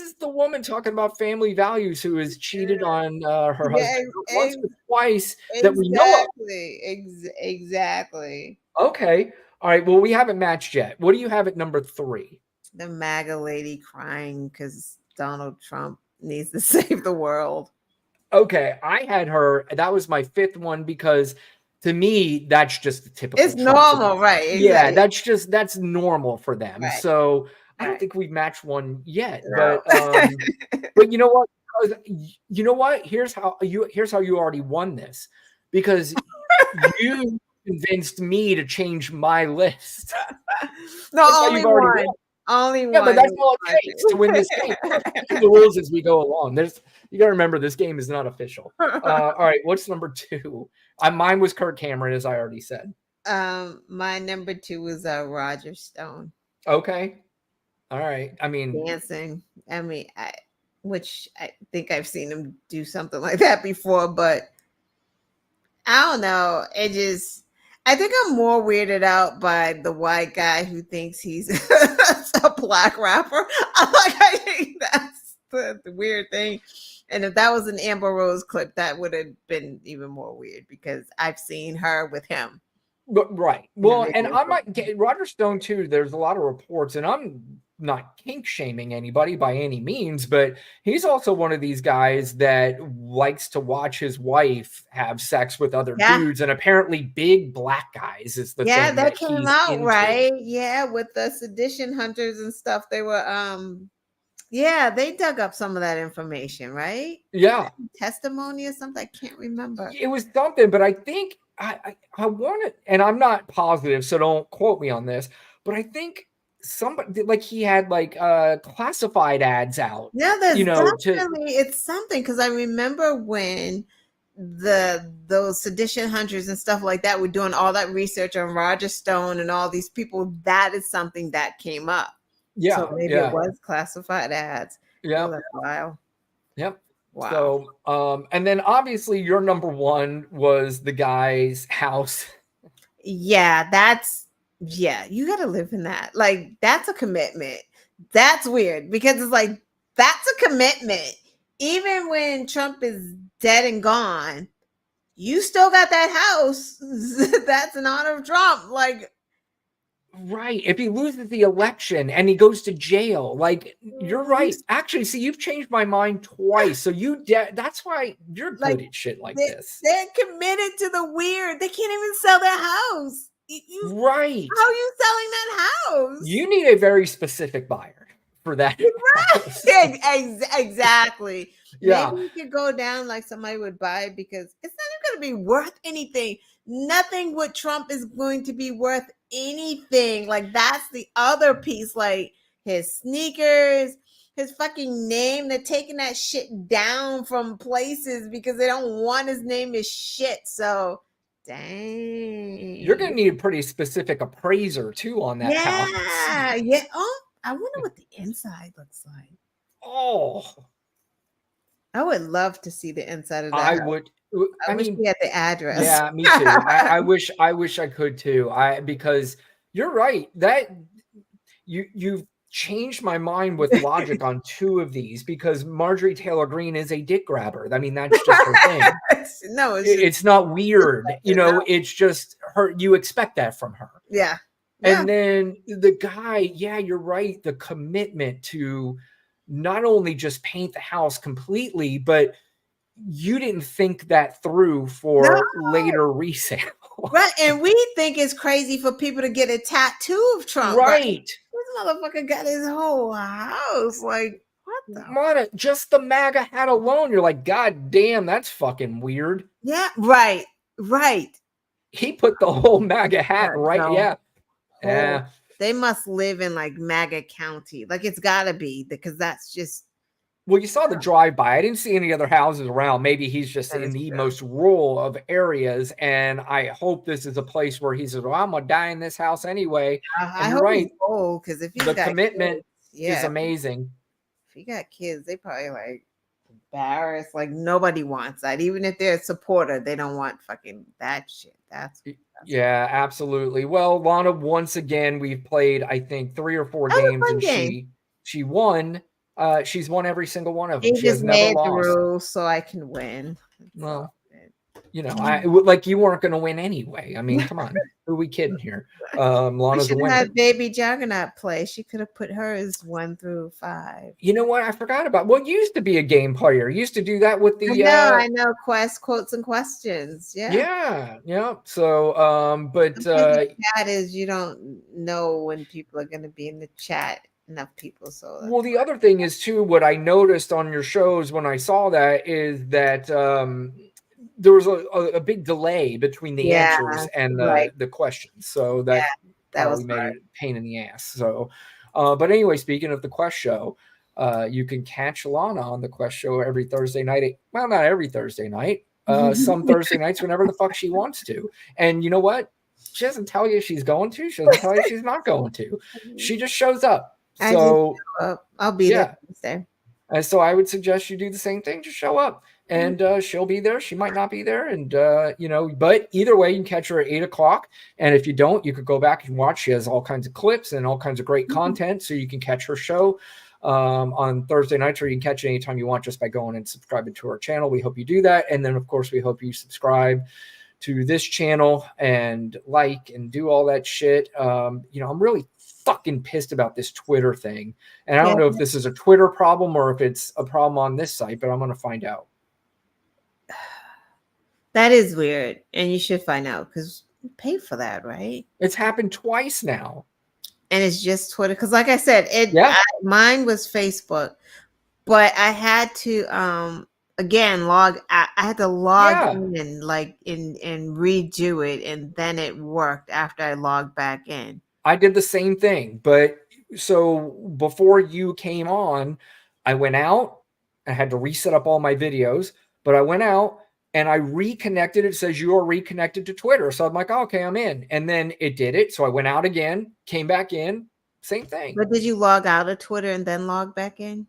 S2: is the woman talking about family values who has cheated on her
S1: Yeah,
S2: husband not once but twice that we know of.
S1: Exactly.
S2: Okay. All right. Well, we haven't matched yet. What do you have at number 3?
S1: The MAGA lady crying because Donald Trump needs to save the world.
S2: Okay, I had her. That was my 5th one because to me, that's just the typical.
S1: It's
S2: Trump
S1: normal,
S2: thing.
S1: right?
S2: Yeah,
S1: Exactly.
S2: that's normal for them.
S1: Right.
S2: So I don't
S1: Right.
S2: think we've matched one yet.
S1: No.
S2: But you know what? You know what? Here's how you already won this because you convinced me to change my list.
S1: No,
S2: That's how
S1: only
S2: you've already
S1: one.
S2: won.
S1: Only
S2: Yeah,
S1: one.
S2: but that's all it takes to win this game. The rules as we go along. You got to remember this game is not official. All right, what's number 2? Mine was Kirk Cameron, as I already said.
S1: My number 2 was Roger Stone.
S2: Okay, all right. I mean,
S1: dancing. I mean, which I think I've seen him do something like that before, but I don't know. I think I'm more weirded out by the white guy who thinks he's a black rapper. I think that's the weird thing. And if that was an Amber Rose clip, that would have been even more weird because I've seen her with him.
S2: Right. Well, and I might get Roger Stone too. There's a lot of reports, and I'm not kink shaming anybody by any means, but he's also one of these guys that likes to watch his wife have sex with other dudes, and apparently big black guys is the thing
S1: that came
S2: he's
S1: out
S2: into.
S1: right. Yeah, with the sedition hunters and stuff. They were they dug up some of that information, right?
S2: Yeah.
S1: Testimony or something. I can't remember.
S2: It was something, but I think I want it, and I'm not positive, so don't quote me on this, but I think somebody like he had like classified ads out.
S1: Yeah, there's definitely it's something because I remember when those sedition hunters and stuff like that were doing all that research on Roger Stone and all these people. That is something that came up.
S2: Yeah,
S1: so maybe it was classified ads.
S2: Yeah.
S1: Wow.
S2: Yep.
S1: Wow.
S2: So, and then obviously your number 1 was the guy's house.
S1: Yeah, you got to live in that. Like, that's a commitment. That's weird because it's like, that's a commitment. Even when Trump is dead and gone, you still got that house. That's in honor of Trump. Like,
S2: right. If he loses the election and he goes to jail, like, you're right. Actually, see, you've changed my mind twice. So that's why you're good at shit like this.
S1: They're committed to the weird. They can't even sell their house.
S2: Right.
S1: How are you selling that house?
S2: You need a very specific buyer for that.
S1: Right. Exactly.
S2: Yeah.
S1: Maybe you could go down like somebody would buy it because it's not going to be worth anything. Nothing with Trump is going to be worth anything. Like, that's the other piece. Like, his sneakers, his fucking name. They're taking that shit down from places because they don't want his name as shit. So, dang.
S2: You're going to need a pretty specific appraiser too on that house.
S1: Yeah. Oh, I wonder what the inside looks like.
S2: Oh,
S1: I would love to see the inside of that.
S2: I would.
S1: I wish we had the address.
S2: Yeah, me too. I wish I could too. Because you're right that you've changed my mind with logic on 2 of these because Marjorie Taylor Greene is a dick grabber. I mean, that's just her thing.
S1: No,
S2: it's not weird. It's just her. You expect that from her.
S1: Yeah.
S2: And then the guy, yeah, you're right. The commitment to not only just paint the house completely, but you didn't think that through for later resale.
S1: Right. And we think it's crazy for people to get a tattoo of Trump.
S2: Right.
S1: This motherfucker got his whole house. Like, what the?
S2: Just the MAGA hat alone, you're like, God damn, that's fucking weird.
S1: Yeah. Right.
S2: He put the whole MAGA hat right.
S1: No.
S2: Yeah. Yeah.
S1: They must live in like MAGA County. Like, it's got to be because that's just.
S2: Well, you saw the drive-by. I didn't see any other houses around. Maybe he's just in the most rural of areas. And I hope this is a place where he says, well, I'm going to die in this house anyway.
S1: I hope he's old because if he's
S2: the
S1: got
S2: commitment
S1: kids,
S2: is amazing.
S1: If he got kids, they probably like embarrassed. Like nobody wants that. Even if they're a supporter, they don't want fucking that shit. That's
S2: Yeah, absolutely. Well, Lana, once again, we've played, I think, 3 or 4
S1: That was a
S2: games,
S1: fun
S2: and
S1: game.
S2: she won. She's won every single one of them.
S1: He
S2: She has
S1: just
S2: never
S1: made the
S2: lost.
S1: rules so I can win.
S2: Well, you know, like you weren't going to win anyway. I mean, come on, who are we kidding here?
S1: We
S2: Lana's a
S1: should
S2: winner.
S1: have Baby Juggernaut play. She could have put hers 1 through 5.
S2: You know what? I forgot about. Well, you used to be a game player. You used to do that with the.
S1: I know. Quotes and questions. Yeah.
S2: Yeah. So, but
S1: the chat is you don't know when people are going to be in the chat. Enough people. So
S2: well, the other thing is too. What I noticed on your shows when I saw that is that there was a big delay between the answers and the questions. So that was made it a pain in the ass. So, but anyway, speaking of the Quest show, you can catch Lana on the Quest show every Thursday night. Well, not every Thursday night. Some Thursday nights, whenever the fuck she wants to. And you know what? She doesn't tell you she's going to. She doesn't tell you she's not going to. She just shows up. So
S1: I'll be there Wednesday.
S2: And so I would suggest you do the same thing. Just show up, and she'll be there. She might not be there, and you know. But either way, you can catch her at 8:00. And if you don't, you could go back and watch. She has all kinds of clips and all kinds of great content, so you can catch her show on Thursday nights, or you can catch it anytime you want just by going and subscribing to our channel. We hope you do that, and then of course we hope you subscribe to this channel and like and do all that shit. You know, I'm really fucking pissed about this Twitter thing, and I don't know if this is a Twitter problem or if it's a problem on this site, but I'm going to find out.
S1: That is weird, and you should find out because you pay for that, right?
S2: It's happened twice now,
S1: and it's just Twitter. Because, like I said, mine was Facebook, but I had to again log. I had to log in, like and redo it, and then it worked after I logged back in.
S2: I did the same thing, but so before you came on, I went out. I had to reset up all my videos, but I went out and I reconnected. It says you are reconnected to Twitter. So I'm like, oh, okay, I'm in. And then it did it. So I went out again, came back in, same thing.
S1: But did you log out of Twitter and then log back in?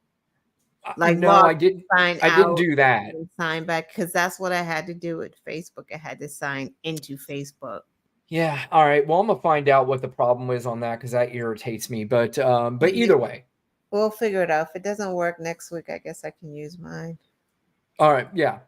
S2: Like no, I didn't. I didn't do that.
S1: Sign back because that's what I had to do with Facebook. I had to sign into Facebook.
S2: Yeah. All right. Well, I'm gonna find out what the problem is on that because that irritates me. But either way,
S1: we'll figure it out. If it doesn't work next week, I guess I can use mine.
S2: All right. Yeah.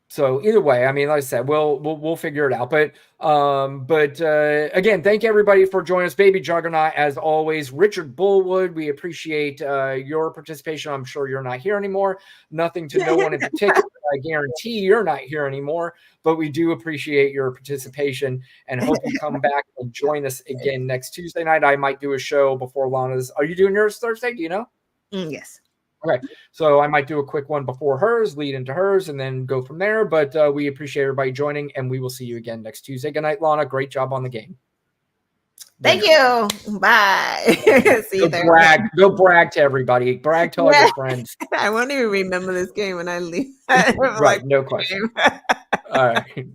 S2: So either way, I mean, like I said, we'll figure it out. But again, thank everybody for joining us. Baby Juggernaut, as always. Richard Bullwood, we appreciate your participation. I'm sure you're not here anymore. Nothing to no one in particular. I guarantee you're not here anymore, but we do appreciate your participation and hope you come back and join us again next Tuesday night. I might do a show before Lana's. Are you doing yours Thursday? Do you know?
S1: Yes.
S2: Okay, so I might do a quick one before hers, lead into hers, and then go from there. But we appreciate everybody joining, and we will see you again next Tuesday. Good night, Lana. Great job on the game.
S1: Thank you. Bye. See you there.
S2: Go brag to everybody. Brag to all your friends.
S1: I won't even remember this game when I leave.
S2: Right, no question. All right.